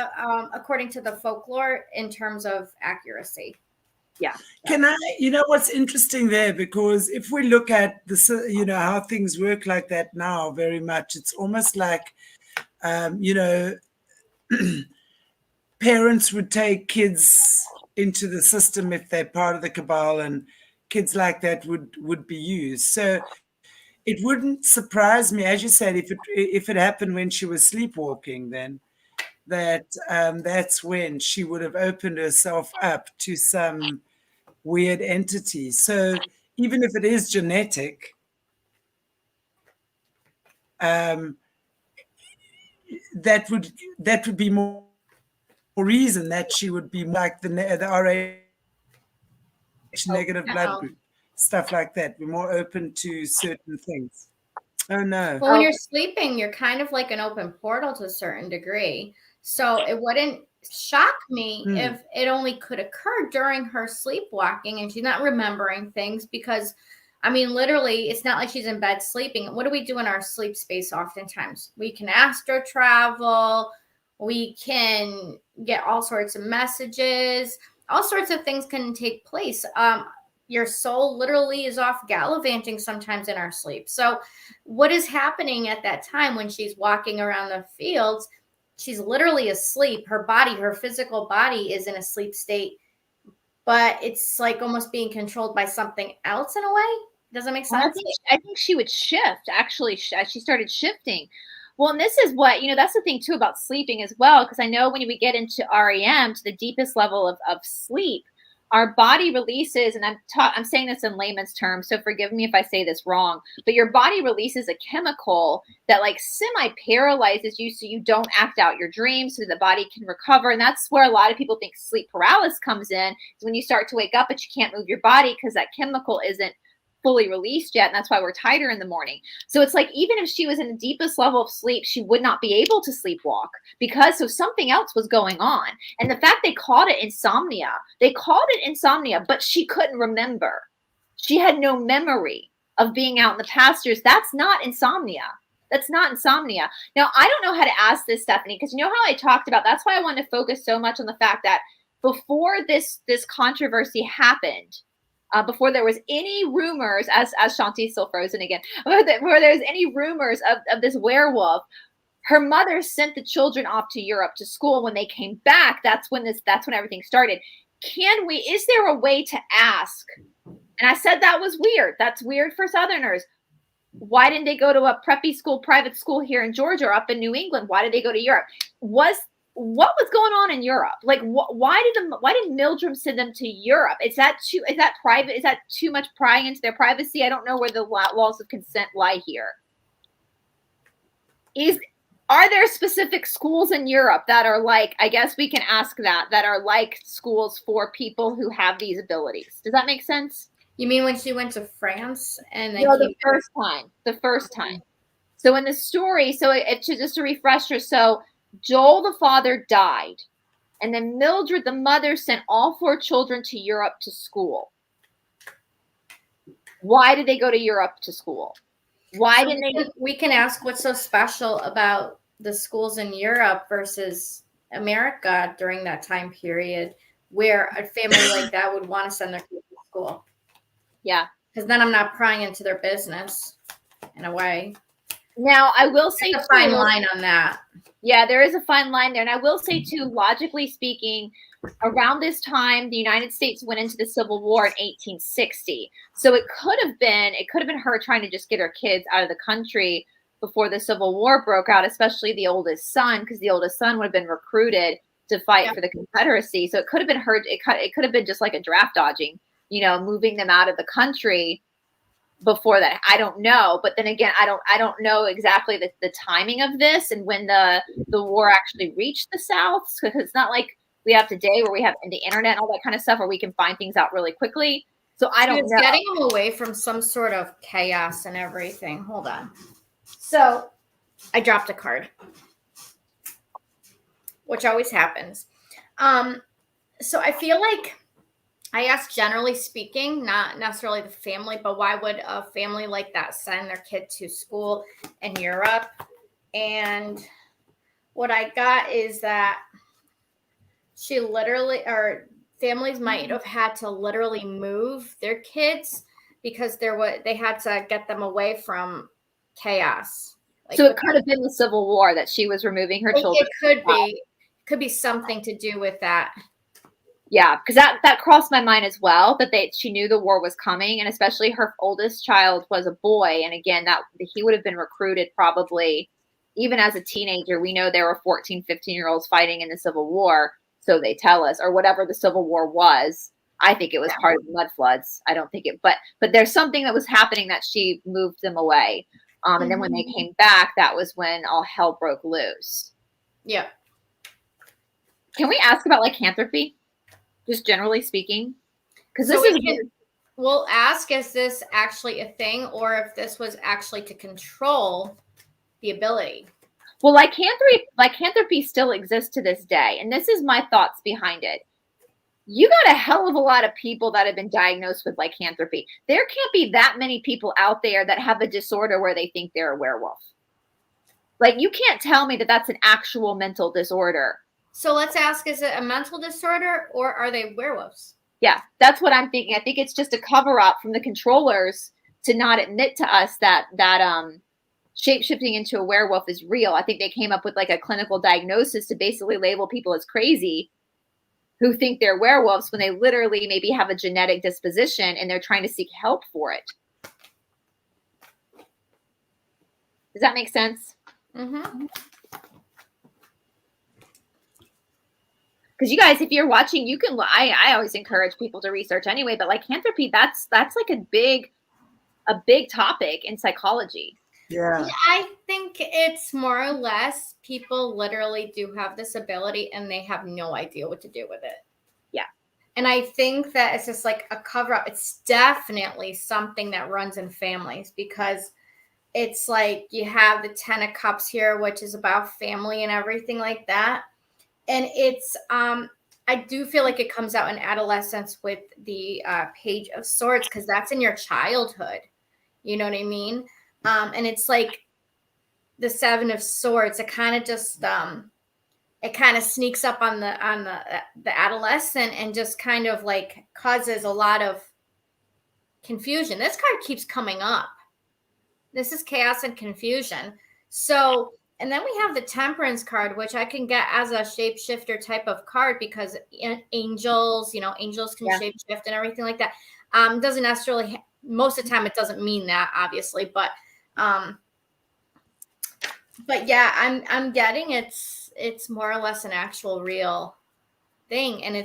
according to the folklore in terms of accuracy. Yeah. Can I, what's interesting there, because if we look at the, how things work like that now, very much, it's almost like, parents would take kids into the system if they're part of the cabal, and kids like that would be used. So it wouldn't surprise me, as you said, if it happened when she was sleepwalking, then that's when she would have opened herself up to some weird entity. So even if it is genetic, that would be more reason that she would be like the RH negative blood group, stuff like that. We're more open to certain things. Oh no. Well, when you're sleeping, you're kind of like an open portal to a certain degree. So it wouldn't shock me if it only could occur during her sleepwalking and she's not remembering things, because I mean, literally, it's not like she's in bed sleeping. What do we do in our sleep space oftentimes? We can astral travel. We can get all sorts of messages. All sorts of things can take place. Your soul literally is off gallivanting sometimes in our sleep. So what is happening at that time when she's walking around the fields? She's literally asleep. Her body, her physical body is in a sleep state, but it's like almost being controlled by something else in a way. Does that make sense? I think she would shift. Actually, she started shifting. Well, and this is what, that's the thing too about sleeping as well, because I know when we get into REM, to the deepest level of sleep, our body releases, and I'm saying this in layman's terms, so forgive me if I say this wrong, but your body releases a chemical that like semi-paralyzes you so you don't act out your dreams, so the body can recover. And that's where a lot of people think sleep paralysis comes in, is when you start to wake up but you can't move your body because that chemical isn't fully released yet, and that's why we're tighter in the morning. So it's like, even if she was in the deepest level of sleep, she would not be able to sleepwalk because so something else was going on. And the fact they called it insomnia, but she couldn't remember. She had no memory of being out in the pastures. That's not insomnia. That's not insomnia. Now, I don't know how to ask this, Stephanie, because you know how I talked about, that's why I wanted to focus so much on the fact that before this controversy happened, before there was any rumors, as Shanti's still frozen again, before there was any rumors of this werewolf, her mother sent the children off to Europe to school. When they came back, that's when everything started. Is there a way to ask? And I said that was weird. That's weird for Southerners. Why didn't they go to a preppy school, private school here in Georgia or up in New England? Why did they go to Europe? What was going on in Europe? Like, why did Mildred send them to Europe? Is that private? Is that too much prying into their privacy? I don't know where the laws of consent lie here. Are there specific schools in Europe that are like, I guess we can ask that are like schools for people who have these abilities? Does that make sense? You mean when she went to France and the first time. So in the story, just a refresher, so Joel, the father, died. And then Mildred, the mother, sent all 4 children to Europe to school. Why did they go to Europe to school? Why didn't they? We can ask what's so special about the schools in Europe versus America during that time period where a family like that would want to send their kids to school. Yeah. Because then I'm not prying into their business in a way. Now, I will say there's a fine line on that. Yeah, there is a fine line there. And I will say, too, logically speaking, around this time, the United States went into the Civil War in 1860. So it could have been her trying to just get her kids out of the country before the Civil War broke out, especially the oldest son, because the oldest son would have been recruited to fight for the Confederacy. So it could have been her. It could have been just like a draft dodging, moving them out of the country. Before that, I don't know, but then again, I don't know exactly the timing of this and when the war actually reached the South, because it's not like we have today where we have the internet and all that kind of stuff where we can find things out really quickly. So I don't know. Getting them away from some sort of chaos and everything. Hold on. So I dropped a card, which always happens. So I feel like I ask, generally speaking, not necessarily the family, but why would a family like that send their kid to school in Europe? And what I got is that families might have had to literally move their kids because they had to get them away from chaos. So it could have been the Civil War that she was removing her children. It could be something to do with that. Yeah, because that crossed my mind as well, that she knew the war was coming, and especially her oldest child was a boy. And again, that he would have been recruited probably even as a teenager. We know there were 14, 15-year-olds fighting in the Civil War, so they tell us, or whatever the Civil War was. I think it was part of the mud floods. I don't think it, but there's something that was happening that she moved them away. And then when they came back, that was when all hell broke loose. Yeah. Can we ask about lycanthropy? Just generally speaking, because we'll ask, is this actually a thing, or if this was actually to control the ability? Well, lycanthropy still exists to this day, and this is my thoughts behind it. You got a hell of a lot of people that have been diagnosed with lycanthropy. There can't be that many people out there that have a disorder where they think they're a werewolf. Like, you can't tell me that that's an actual mental disorder. So let's ask, is it a mental disorder or are they werewolves? Yeah, that's what I'm thinking. I think it's just a cover up from the controllers to not admit to us that shape-shifting into a werewolf is real. I think they came up with like a clinical diagnosis to basically label people as crazy who think they're werewolves when they literally maybe have a genetic disposition and they're trying to seek help for it. Does that make sense? Mm-hmm. Because you guys, if you're watching, you can. I always encourage people to research anyway. But lycanthropy, that's like a big topic in psychology. Yeah. I think it's more or less people literally do have this ability and they have no idea what to do with it. Yeah. And I think that it's just like a cover up. It's definitely something that runs in families because it's like you have the 10 of Cups here, which is about family and everything like that. And it's, I do feel like it comes out in adolescence with the Page of Swords because that's in your childhood. You know what I mean? And it's like the Seven of Swords. It kind of just, it kind of sneaks up on the adolescent and just kind of like causes a lot of confusion. This card keeps coming up. This is chaos and confusion. So, and then we have the Temperance card, which I can get as a shapeshifter type of card because angels, angels can shapeshift and everything like that. Doesn't necessarily, most of the time it doesn't mean that, obviously, but yeah, I'm getting it's more or less an actual real thing, and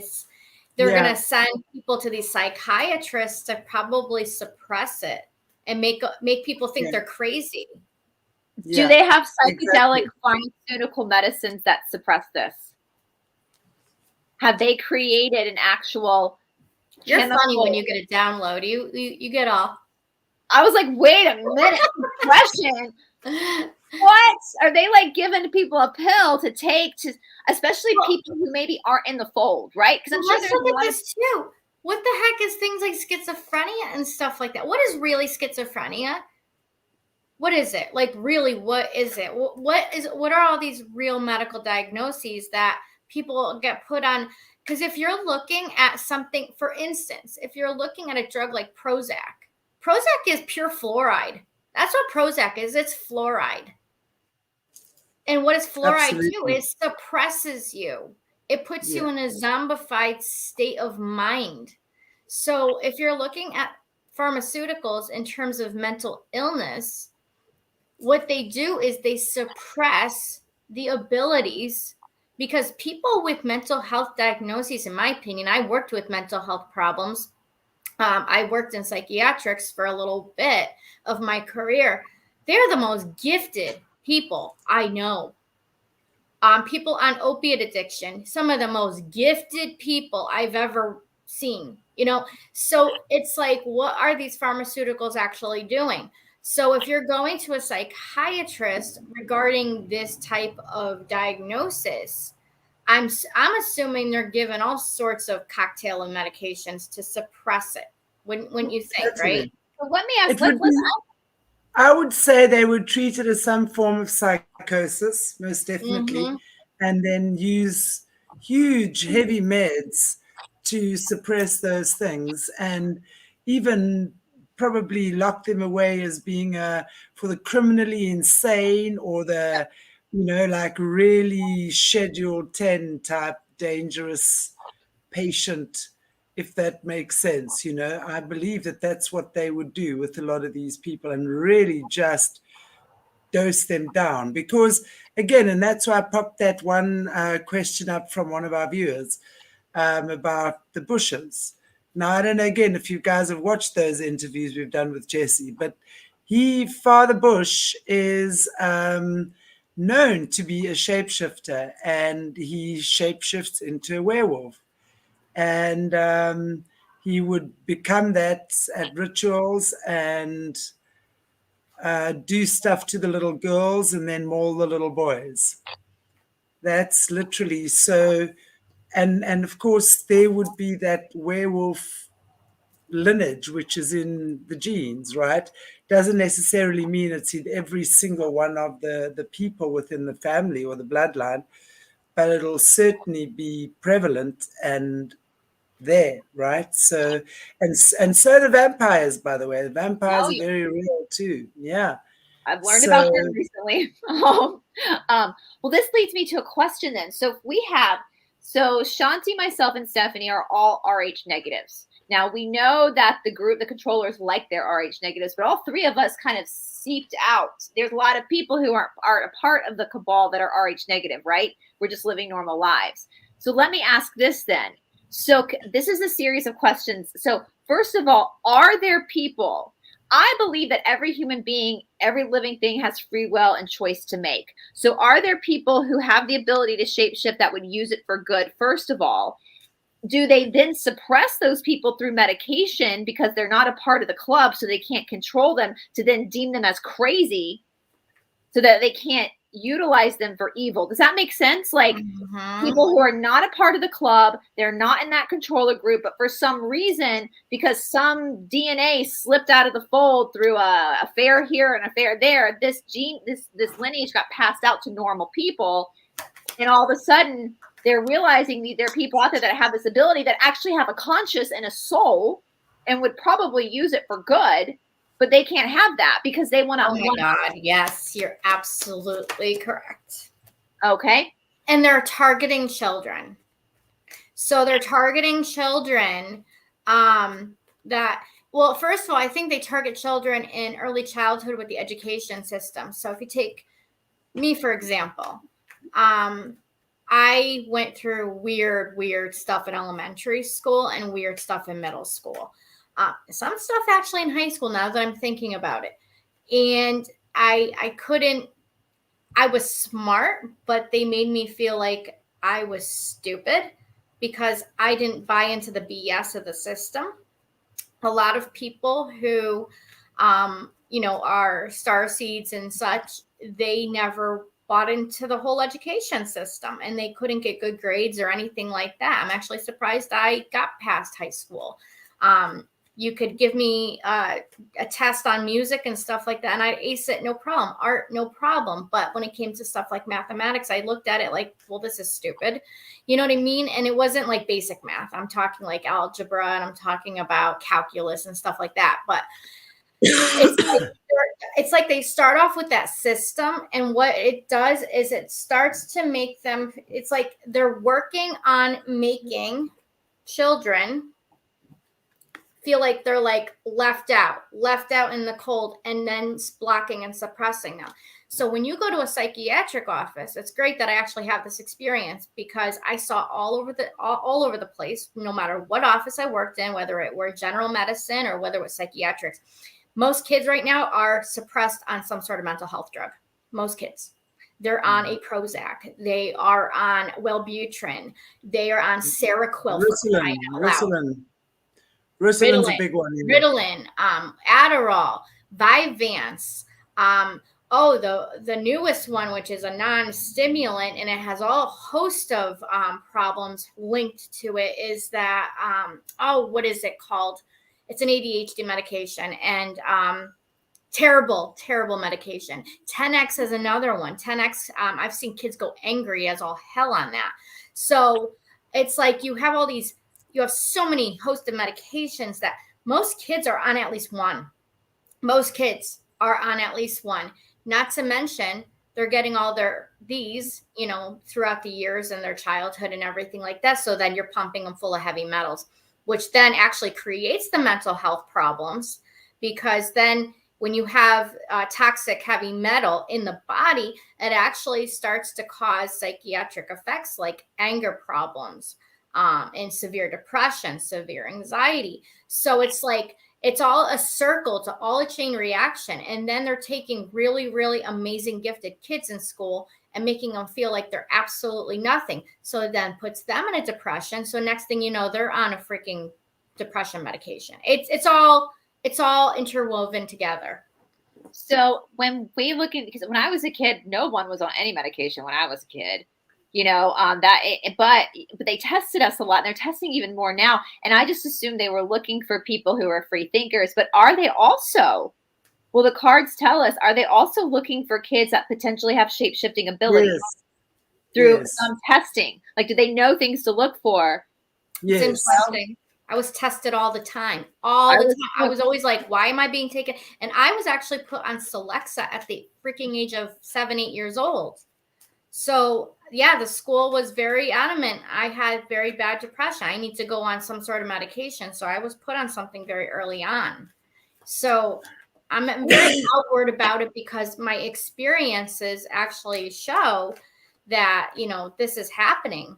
they're gonna send people to these psychiatrists to probably suppress it and make people think they're crazy. Do they have psychedelic pharmaceutical medicines that suppress this? Have they created an actual? You're funny when you get a download. You get all. I was like, wait a minute, suppression. What are they like giving people a pill to take to, especially people who maybe aren't in the fold, right? Because I'm sure let's look at this too. What the heck is things like schizophrenia and stuff like that? What is really schizophrenia? What is it? Like, really, what is it? What are all these real medical diagnoses that people get put on? Because if you're looking at something, for instance, if you're looking at a drug like Prozac is pure fluoride. That's what Prozac is. It's fluoride. And what does fluoride do? It suppresses you. It puts you in a zombified state of mind. So if you're looking at pharmaceuticals in terms of mental illness, what they do is they suppress the abilities, because people with mental health diagnoses, in my opinion, I worked with mental health problems. I worked in psychiatrics for a little bit of my career. They're the most gifted people I know. People on opiate addiction, some of the most gifted people I've ever seen, So it's like, what are these pharmaceuticals actually doing? So if you're going to a psychiatrist regarding this type of diagnosis, I'm assuming they're given all sorts of cocktail and medications to suppress it. Wouldn't you think, right? Well, let me ask. I would say they would treat it as some form of psychosis, most definitely, and then use huge, heavy meds to suppress those things, and even probably lock them away as being for the criminally insane or the, like really Schedule 10 type dangerous patient, if that makes sense. I believe that that's what they would do with a lot of these people and really just dose them down. Because again, and that's why I popped that one question up from one of our viewers about the bushes. Now, I don't know, again, if you guys have watched those interviews we've done with Jesse, but Father Bush is known to be a shapeshifter, and he shapeshifts into a werewolf. And he would become that at rituals and do stuff to the little girls and then maul the little boys. That's literally so. And of course, there would be that werewolf lineage, which is in the genes, right? Doesn't necessarily mean it's in every single one of the people within the family or the bloodline. but it'll certainly be prevalent and there, right? So, and so the vampires, by the way, the vampires are very real too. Yeah. I've learned about them recently. Well, this leads me to a question then. So if we have, so Shanti, myself, and Stephanie are all RH negatives. Now we know that the group, the controllers, like their RH negatives, but all three of us kind of seeped out. There's a lot of people who are a part of the cabal that are RH negative, right? We're just living normal lives. So let me ask this then. So this is a series of questions. So first of all, are there people? I believe that every human being, every living thing has free will and choice to make. So are there people who have the ability to shapeshift that would use it for good, first of all? Do they then suppress those people through medication because they're not a part of the club, so they can't control them, to then deem them as crazy so that they can't utilize them for evil? Does that make sense? Like people who are not a part of the club, they're not in that controller group, but for some reason, because some DNA slipped out of the fold through a affair here and affair there, this lineage got passed out to normal people, and all of a sudden they're realizing that there are people out there that have this ability that actually have a conscience and a soul and would probably use it for good. But they can't have that because they want to. Oh my God. Yes, you're absolutely correct. Okay. And they're targeting children. So they're targeting children that, well, first of all, I think they target children in early childhood with the education system. So if you take me, for example, I went through weird stuff in elementary school and weird stuff in middle school. Some stuff actually in high school, now that I'm thinking about it. And I was smart, but they made me feel like I was stupid because I didn't buy into the BS of the system. A lot of people who, are star seeds and such, they never bought into the whole education system and they couldn't get good grades or anything like that. I'm actually surprised I got past high school. You could give me a test on music and stuff like that, and I'd ace it, no problem. Art, no problem. But when it came to stuff like mathematics, I looked at it like, well, this is stupid. You know what I mean? And it wasn't like basic math. I'm talking like algebra, and I'm talking about calculus and stuff like that. But it's like they start off with that system, and what it does is it starts to make them, it's like they're working on making children feel like they're like left out in the cold, and then blocking and suppressing them. So when you go to a psychiatric office, it's great that I actually have this experience because I saw all over the place, no matter what office I worked in, whether it were general medicine or whether it was psychiatrics. Most kids right now are suppressed on some sort of mental health drug. Most kids. They're on a Prozac. They are on Wellbutrin. They are on Seroquel. Ritalin. Ritalin's a big one. Yeah. Ritalin, Adderall, Vyvanse. The newest one, which is a non-stimulant, and it has a host of problems linked to it, is that, what is it called? It's an ADHD medication, and terrible medication. 10X is another one. 10X, I've seen kids go angry as all hell on that. So it's like you have so many host of medications that most kids are on at least one. Most kids are on at least one. Not to mention, they're getting all these, throughout the years and their childhood and everything like that. So then you're pumping them full of heavy metals, which then actually creates the mental health problems, because then when you have toxic heavy metal in the body, it actually starts to cause psychiatric effects like anger problems, and severe depression, severe anxiety. So it's like, it's all a circle, it's all a chain reaction. And then they're taking really, really amazing gifted kids in school and making them feel like they're absolutely nothing. So it then puts them in a depression. So next thing you know, they're on a freaking depression medication. It's all interwoven together. So when we look at, because when I was a kid, no one was on any medication when I was a kid. But they tested us a lot, and they're testing even more now. And I just assumed they were looking for people who are free thinkers. But are they also, will the cards tell us, are they also looking for kids that potentially have shape-shifting abilities? through Yes. some testing? Like, do they know things to look for? Yes. It's interesting. I was tested all the time. All the time. I was always like, why am I being taken? And I was actually put on Celexa at the freaking age of 7, 8 years old. So yeah, the school was very adamant. I had very bad depression. I need to go on some sort of medication. So I was put on something very early on. So I'm very outward about it because my experiences actually show that, you know, this is happening.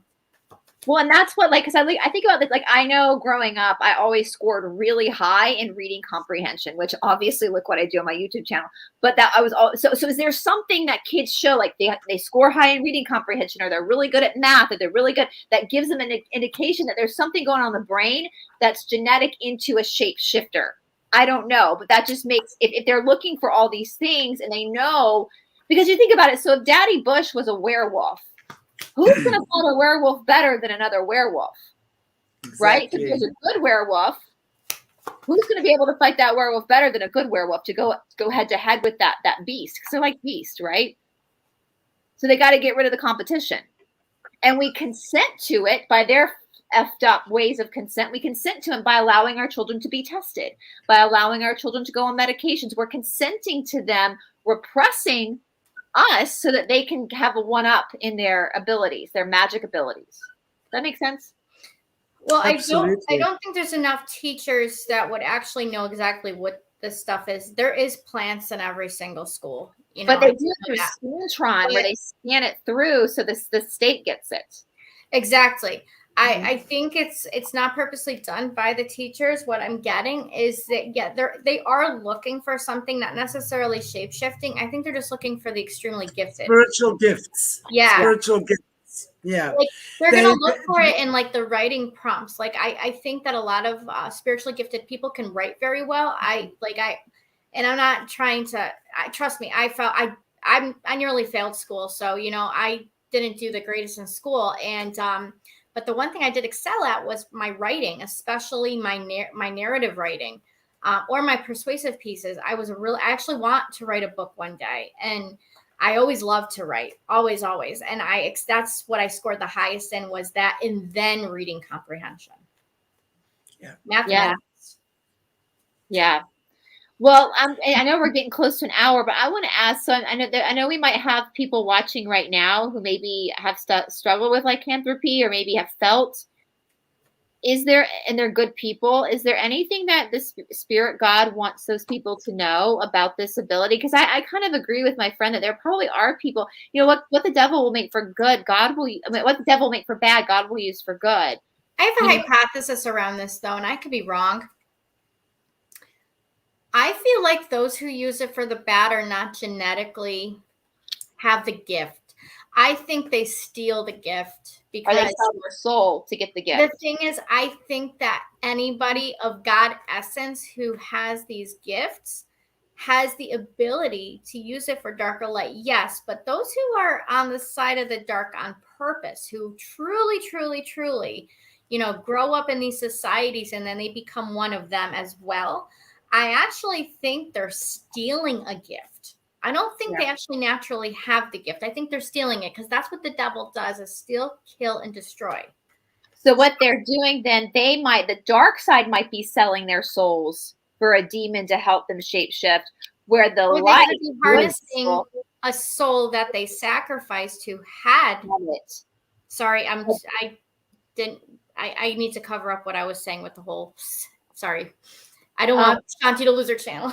Well, and that's what, like, because I think about this, like, I know growing up, I always scored really high in reading comprehension, which obviously, look what I do on my YouTube channel. But that I was all so is there something that kids show, like they score high in reading comprehension, or they're really good at math, or they're really good, that gives them an indication that there's something going on in the brain that's genetic into a shapeshifter? I don't know, but that just makes, if they're looking for all these things and they know, because you think about it, so if Daddy Bush was a werewolf, who's going to fight a werewolf better than another werewolf? Exactly. Right? If there's a good werewolf, who's going to be able to fight that werewolf better than a good werewolf to go head to head with that beast? Because they're like beasts, right? So they got to get rid of the competition. And we consent to it by their effed up ways of consent. We consent to them by allowing our children to be tested, by allowing our children to go on medications. We're consenting to them repressing us so that they can have a one-up in their abilities, their magic abilities. Does that make sense? Well, Absolutely. I don't think there's enough teachers that would actually know exactly what this stuff is. There is plants in every single school, you know. But they do it through Scantron, where they scan it through so the state gets it. Exactly. I think it's not purposely done by the teachers. What I'm getting is that they are looking for something, not necessarily shape-shifting. I think they're just looking for the extremely gifted. Spiritual gifts. Yeah. Spiritual gifts. Yeah. Like, they're gonna look for it in like the writing prompts. Like I think that a lot of spiritually gifted people can write very well. And I'm not trying to. Trust me. I nearly failed school, so you know I didn't do the greatest in school, and but the one thing I did excel at was my writing, especially my narrative writing, or my persuasive pieces. I actually want to write a book one day, and I always loved to write, always. And that's what I scored the highest in, was that, and then reading comprehension. Yeah. Mathematics. Yeah. Well, I know we're getting close to an hour, but I want to ask. So I know we might have people watching right now who maybe have struggled with lycanthropy, or maybe have felt. And they're good people. Is there anything that the spirit God wants those people to know about this ability? Because I kind of agree with my friend that there probably are people. You know what the devil will make for good, what the devil will make for bad, God will use for good. I have a hypothesis around this, though, and I could be wrong. I feel like those who use it for the bad are not genetically have the gift. I think they steal the gift because they sell their soul to get the gift. The thing is, I think that anybody of God essence who has these gifts has the ability to use it for darker light. Yes, but those who are on the side of the dark on purpose, who truly, you know, grow up in these societies and then they become one of them as well, I actually think they're stealing a gift. I don't think they actually naturally have the gift. I think they're stealing it, because that's what the devil does, is steal, kill, and destroy. So what they're doing then, the dark side might be selling their souls for a demon to help them shapeshift, where the light is harnessing a soul that they sacrificed to had it. Sorry, I need to cover up what I was saying with the whole, sorry. I don't want Shanti to lose her channel.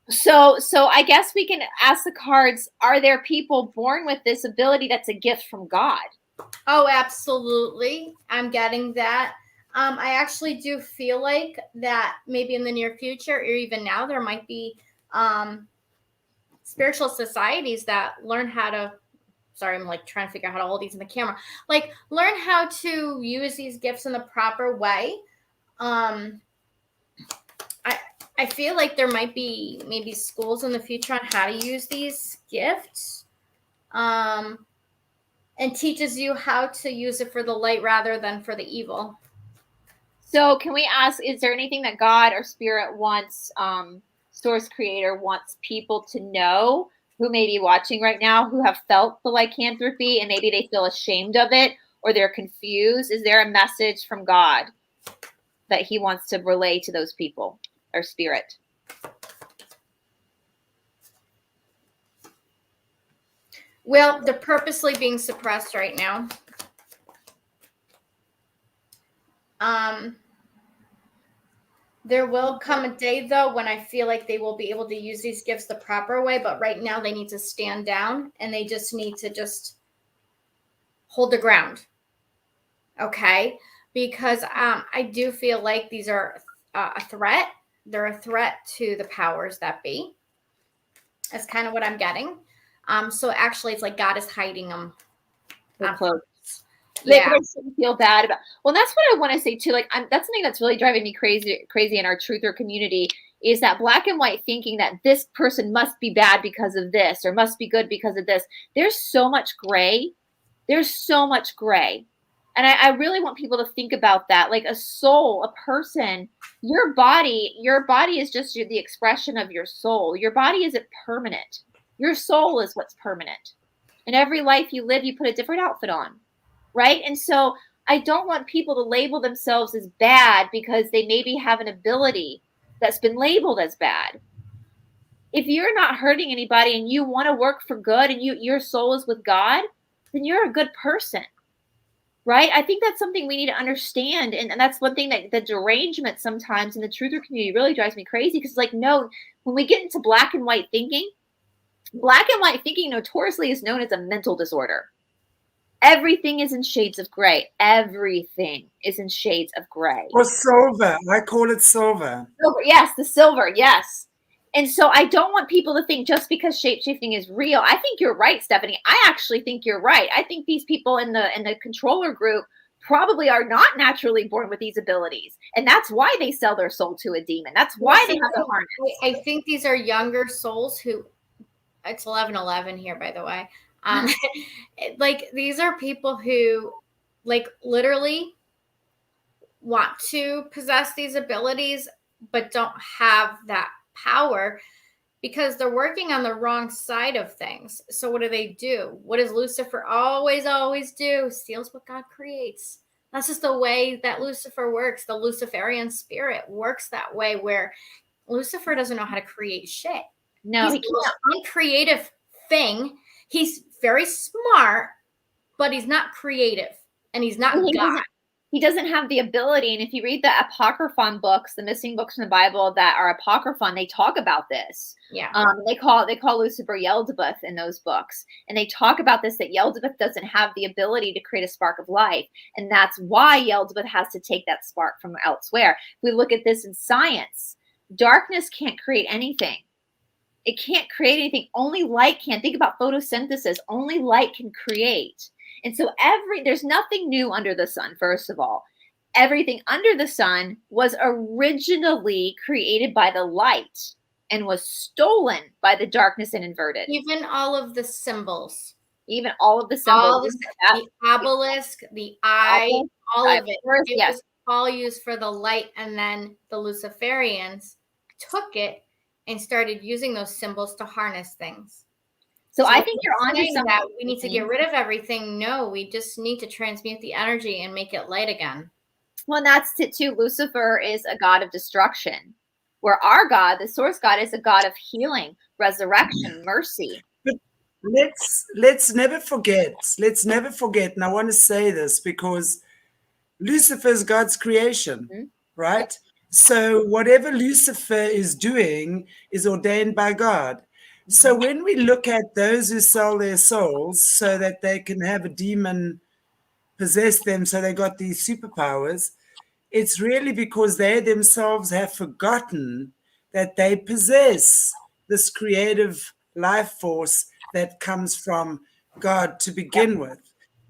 So I guess we can ask the cards, are there people born with this ability that's a gift from God? Oh, absolutely. I'm getting that. I actually do feel like that maybe in the near future, or even now, there might be spiritual societies that learn how to, sorry, I'm like trying to figure out how to hold these in the camera, like learn how to use these gifts in the proper way. I feel like there might be maybe schools in the future on how to use these gifts, and teaches you how to use it for the light rather than for the evil. So can we ask, is there anything that God or spirit wants, source creator wants people to know who may be watching right now who have felt the lycanthropy and maybe they feel ashamed of it or they're confused? Is there a message from God that he wants to relay to those people or spirit? Well, they're purposely being suppressed right now. There will come a day, though, when I feel like they will be able to use these gifts the proper way. But right now they need to stand down and they just need to just hold the ground. Okay? Because I do feel like these are a threat. They're a threat to the powers that be. That's kind of what I'm getting. So actually, it's like God is hiding them. Yeah, I shouldn't feel bad about. Well, that's what I want to say too. Like, that's something that's really driving me crazy in our truther community is that black and white thinking that this person must be bad because of this or must be good because of this. There's so much gray. There's so much gray. And I really want people to think about that. Like a soul, a person, your body is just the expression of your soul. Your body isn't permanent. Your soul is what's permanent. And every life you live, you put a different outfit on. Right? And so I don't want people to label themselves as bad because they maybe have an ability that's been labeled as bad. If you're not hurting anybody and you want to work for good and your soul is with God, then you're a good person. Right? I think that's something we need to understand. And that's one thing that the derangement sometimes in the truther community really drives me crazy because it's like, no, when we get into black and white thinking notoriously is known as a mental disorder. Everything is in shades of gray. Everything is in shades of gray. Or silver. I call it silver. Silver, yes, the silver, yes. And so I don't want people to think just because shape-shifting is real. I think you're right, Stephanie. I actually think you're right. I think these people in the controller group probably are not naturally born with these abilities. And that's why they sell their soul to a demon. That's why they have the harness. I think these are younger souls who, it's 11:11 here, by the way. Like these are people who like literally want to possess these abilities, but don't have that power because they're working on the wrong side of things. So what do? What does Lucifer always do? Steals what God creates. That's just the way that Lucifer works. The Luciferian spirit works that way where Lucifer doesn't know how to create shit. No, he's the most uncreative thing. He's very smart, but he's not creative and he's not God. He doesn't have the ability. And if you read the apocryphon books, the missing books in the Bible that are apocryphon, they talk about this. Yeah. They call Lucifer Yeldabaoth in those books. And they talk about this, that Yeldabaoth doesn't have the ability to create a spark of life. And that's why Yeldabaoth has to take that spark from elsewhere. If we look at this in science, darkness can't create anything. It can't create anything. Only light can. Think about photosynthesis. Only light can create. And so there's nothing new under the sun, first of all. Everything under the sun was originally created by the light and was stolen by the darkness and inverted. Even all of the symbols. Even all of the symbols. The obelisk, the eye, all of it. It was all used for the light. And then the Luciferians took it and started using those symbols to harness things. So I think you're onto something. That we need to get rid of everything. No, we just need to transmute the energy and make it light again. Well, and that's it too. Lucifer is a god of destruction, where our God, the source God, is a god of healing, resurrection, mercy. But let's never forget. Let's never forget. And I want to say this because Lucifer is God's creation, right? So whatever Lucifer is doing is ordained by God. So when we look at those who sell their souls so that they can have a demon possess them, so they got these superpowers, it's really because they themselves have forgotten that they possess this creative life force that comes from God to begin with.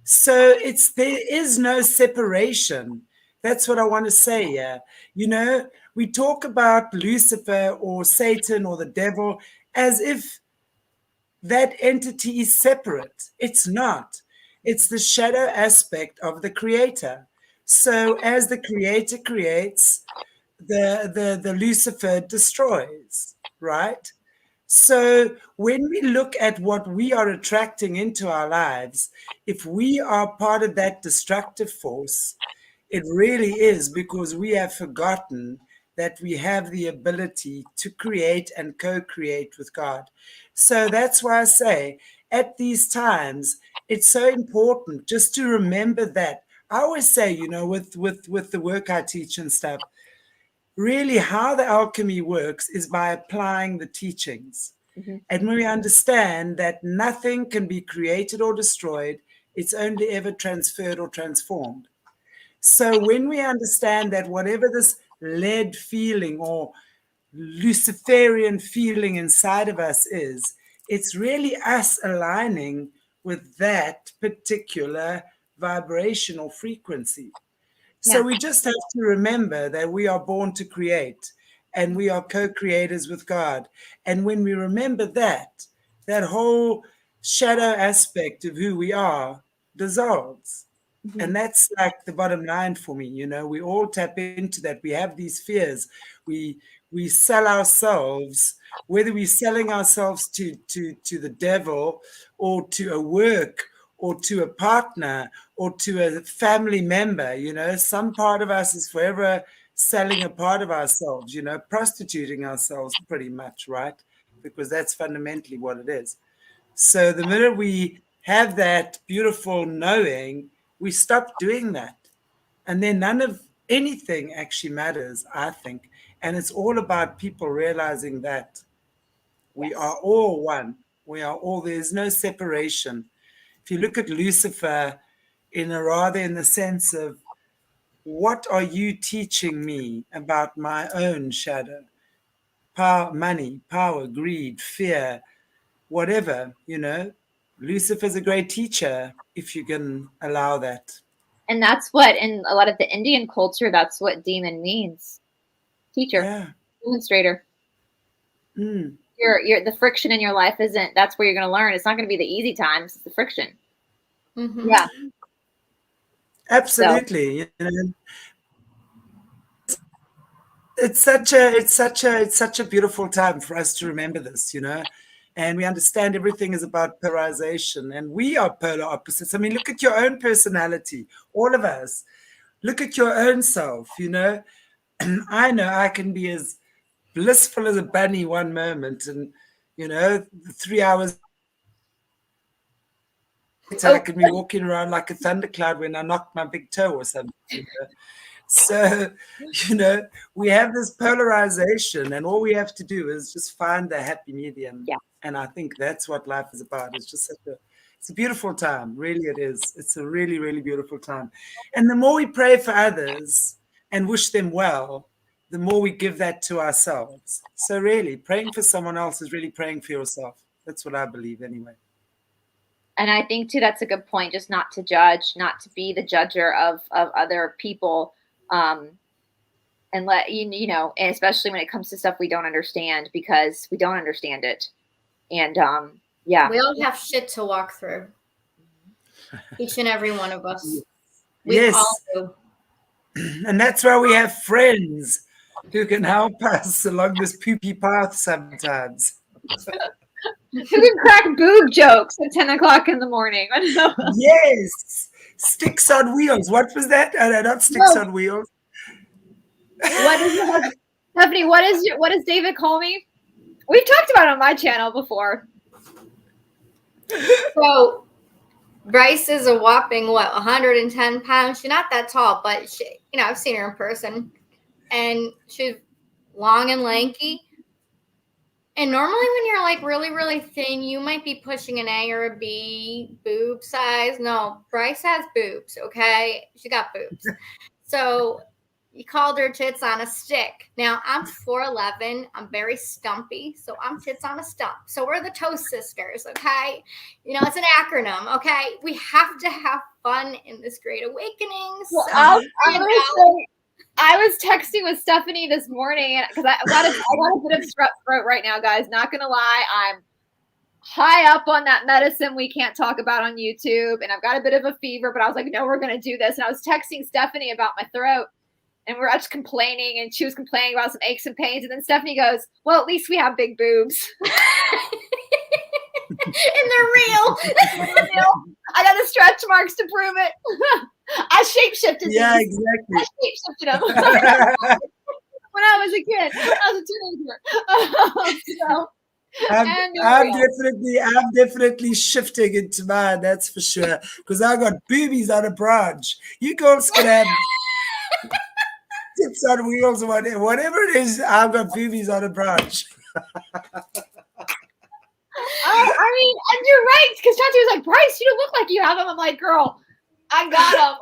So there is no separation. That's what I want to say. Yeah. You know, we talk about Lucifer or Satan or the devil as if that entity is separate. It's not. It's the shadow aspect of the creator. So as the creator creates, the Lucifer destroys, right? So when we look at what we are attracting into our lives, if we are part of that destructive force, it really is because we have forgotten that we have the ability to create and co-create with God. So that's why I say at these times, it's so important just to remember that. I always say, you know, with the work I teach and stuff, really how the alchemy works is by applying the teachings. Mm-hmm. And when we understand that nothing can be created or destroyed, it's only ever transferred or transformed. So when we understand that whatever this lead feeling or Luciferian feeling inside of us is, it's really us aligning with that particular vibrational frequency. So we just have to remember that we are born to create and we are co-creators with God. And when we remember that, that whole shadow aspect of who we are dissolves. Mm-hmm. And that's like the bottom line for me. You know, we all tap into that. We have these fears. We sell ourselves, whether we're selling ourselves to the devil or to a work or to a partner or to a family member. You know, some part of us is forever selling a part of ourselves, you know, prostituting ourselves pretty much, right? Because that's fundamentally what it is. So the minute we have that beautiful knowing, we stop doing that. And then none of anything actually matters, I think. And it's all about people realizing that we are all one. We are all, there's no separation. If you look at Lucifer in the sense of, what are you teaching me about my own shadow? Power, money, power, greed, fear, whatever, you know. Lucifer's a great teacher if you can allow that. And that's what, in a lot of the Indian culture, that's what demon means. Teacher, demonstrator. Your the friction in your life isn't, that's where you're going to learn. It's not going to be the easy times, it's the friction. Mm-hmm. Yeah. Absolutely. So, you know, it's such a beautiful time for us to remember this, you know. And we understand everything is about polarization, and we are polar opposites. I mean, look at your own personality, all of us. Look at your own self, you know. I know I can be as blissful as a bunny one moment, and, you know, 3 hours later, I can be walking around like a thundercloud when I knock my big toe or something, you know? So, you know, we have this polarization, and all we have to do is just find the happy medium. Yeah. And I think that's what life is about. It's just it's a beautiful time. Really, it is. It's a really, really beautiful time. And the more we pray for others and wish them well, the more we give that to ourselves. So really, praying for someone else is really praying for yourself. That's what I believe anyway. And I think, too, that's a good point, just not to judge, not to be the judger of other people. And let you know, and especially when it comes to stuff we don't understand, because we don't understand it. And yeah, we all have shit to walk through. Each and every one of us. We all do. And that's why we have friends who can help us along this poopy path sometimes. Who can crack boob jokes at 10 o'clock in the morning? Yes. Sticks on wheels. What was that? Oh, no, not sticks on wheels. What is Stephanie? What does David call me? We've talked about it on my channel before. So Brice is a whopping 110 pounds. She's not that tall, but she, you know, I've seen her in person, and she's long and lanky. And normally when you're like really, really thin, you might be pushing an A or a B boob size. No, Brice has boobs, okay? She got boobs. So you called her tits on a stick. Now, I'm 4'11". I'm very stumpy, so I'm tits on a stump. So we're the Toast Sisters, okay? You know, it's an acronym, okay? We have to have fun in this great awakening. Well, So, I was texting with Stephanie this morning because I got a bit of strep throat right now, guys. Not gonna lie, I'm high up on that medicine we can't talk about on YouTube, and I've got a bit of a fever. But I was like, no, we're gonna do this. And I was texting Stephanie about my throat, and we're just complaining, and she was complaining about some aches and pains. And then Stephanie goes, "Well, at least we have big boobs." And they're real. I got the stretch marks to prove it. I shapeshifted. Yeah, these. exactly. I shapeshifted them when I was a kid. I was a teenager. So, I'm definitely shifting into mine, that's for sure. Because I got boobies on a branch. You girls can have tips on wheels or whatever it is. I've got boobies on a branch. I mean, and you're right, because Chantelle was like, Brice, you don't look like you have them. I'm like, girl, I got them.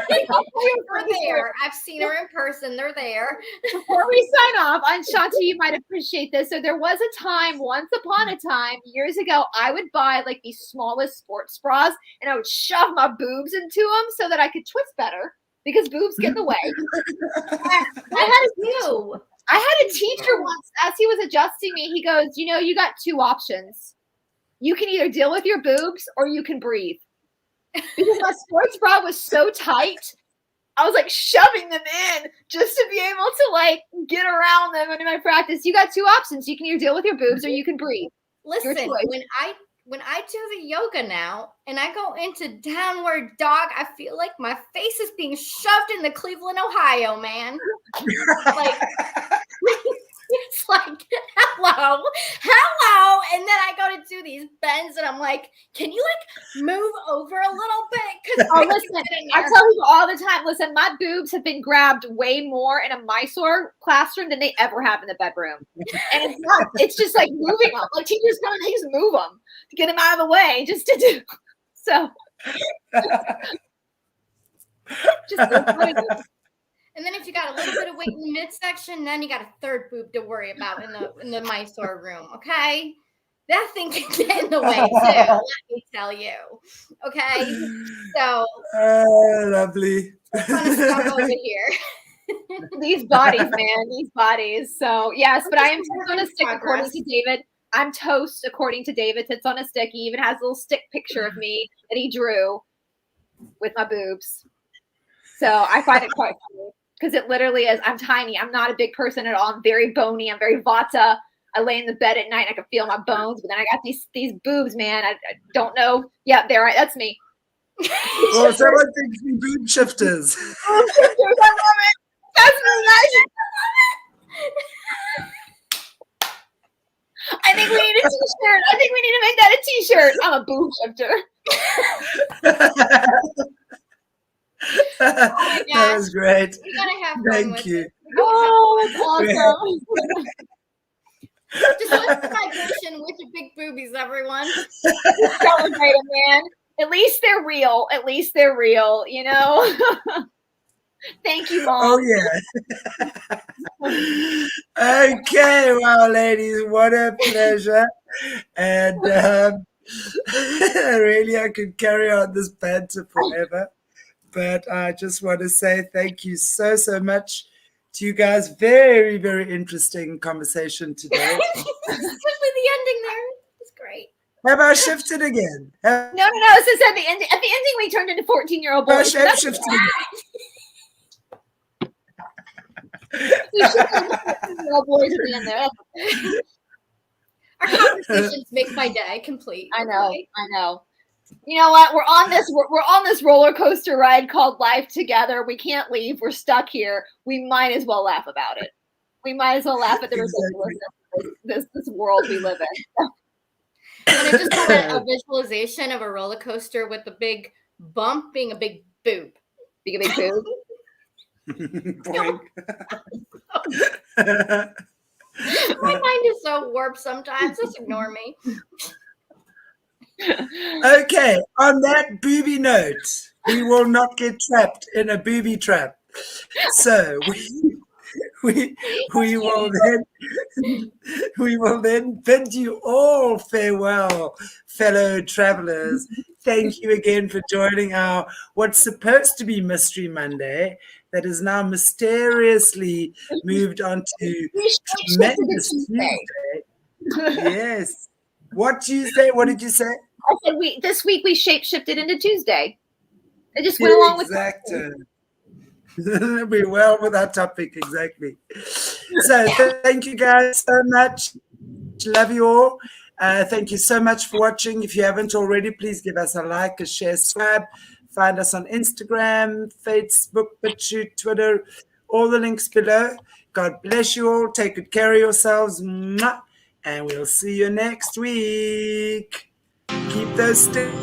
They're there. I've seen her in person. They're there. Before we sign off, and Chantelle, you might appreciate this. So there was a time, once upon a time, years ago, I would buy like the smallest sports bras, and I would shove my boobs into them so that I could twist better, because boobs get in the way. I had a teacher once, as he was adjusting me, he goes, you know, you got two options. You can either deal with your boobs or you can breathe. Because my sports bra was so tight, I was like shoving them in just to be able to like get around them. And in my practice, you got two options. You can either deal with your boobs or you can breathe. Listen, when I do the yoga now and I go into downward dog, I feel like my face is being shoved into Cleveland, Ohio, man. Like, it's like, hello. And then I go to do these bends and I'm like, can you like move over a little bit? Listen, I tell people all the time, listen, my boobs have been grabbed way more in a Mysore classroom than they ever have in the bedroom. And it's just like moving them. Like teachers come and they just move them to get them out of the way just to do. So. And then if you got a little bit of weight in the midsection, then you got a third boob to worry about in the Mysore room, okay? That thing can get in the way too, let me tell you. Okay? So lovely. Fun stuff over here. These bodies, man, these bodies. So yes, but I am toast on a stick according to David. I'm toast according to David. Tits on a stick. He even has a little stick picture of me that he drew with my boobs. So I find it quite funny because it literally is. I'm tiny. I'm not a big person at all. I'm very bony. I'm very Vata. I lay in the bed at night and I can feel my bones, but then I got these boobs, man. I don't know. Yeah, they're right. That's me. Well, someone thinks we boob shifters. Boob shifters. I love it. That's me, guys. I think we need a t-shirt. I think we need to make that a t-shirt. I'm a boob shifter. That was great. We gotta have fun. Thank you. Oh, that's awesome. Just lift the vibration with your big boobies, everyone. Celebrate them, man. At least they're real. At least they're real, you know? Thank you, Mom. Oh, yeah. Okay, well, ladies, what a pleasure. And really, I could carry on this banter forever. But I just want to say thank you so much to you guys. Very, very interesting conversation today. Especially the ending there. It's great. Have I shifted again? No. It says at the ending we turned into 14-year-old boys. Have I shifted again? We shifted into 14-year-old boys at the end there. Our conversations make my day complete. I know. You know what? We're on this roller coaster ride called life together. We can't leave. We're stuck here. We might as well laugh about it. We might as well laugh at the ridiculousness of this world we live in. And I just had a visualization of a roller coaster with a big bump being a big boob. Being a big boob. My mind is so warped sometimes. Just ignore me. Okay, on that booby note, we will not get trapped in a booby trap. So we will then bid you all farewell, fellow travelers. Thank you again for joining our what's supposed to be Mystery Monday that is now mysteriously moved on to Tremendous Tuesday. Yes. What Tuesday? What did you say? I said this week we shape-shifted into Tuesday. It just went along with We're well with our topic, exactly. So thank you guys so much. Love you all. Thank you so much for watching. If you haven't already, please give us a like, a share, subscribe. Find us on Instagram, Facebook, BitChute, Twitter, all the links below. God bless you all. Take good care of yourselves. Mwah. And we'll see you next week. Keep those sticks.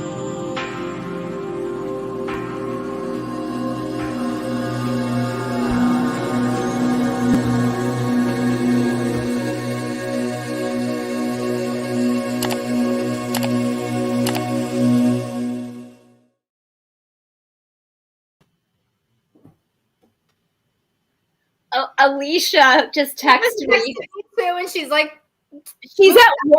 Oh, Alicia just texted me. And she's like, She's at work.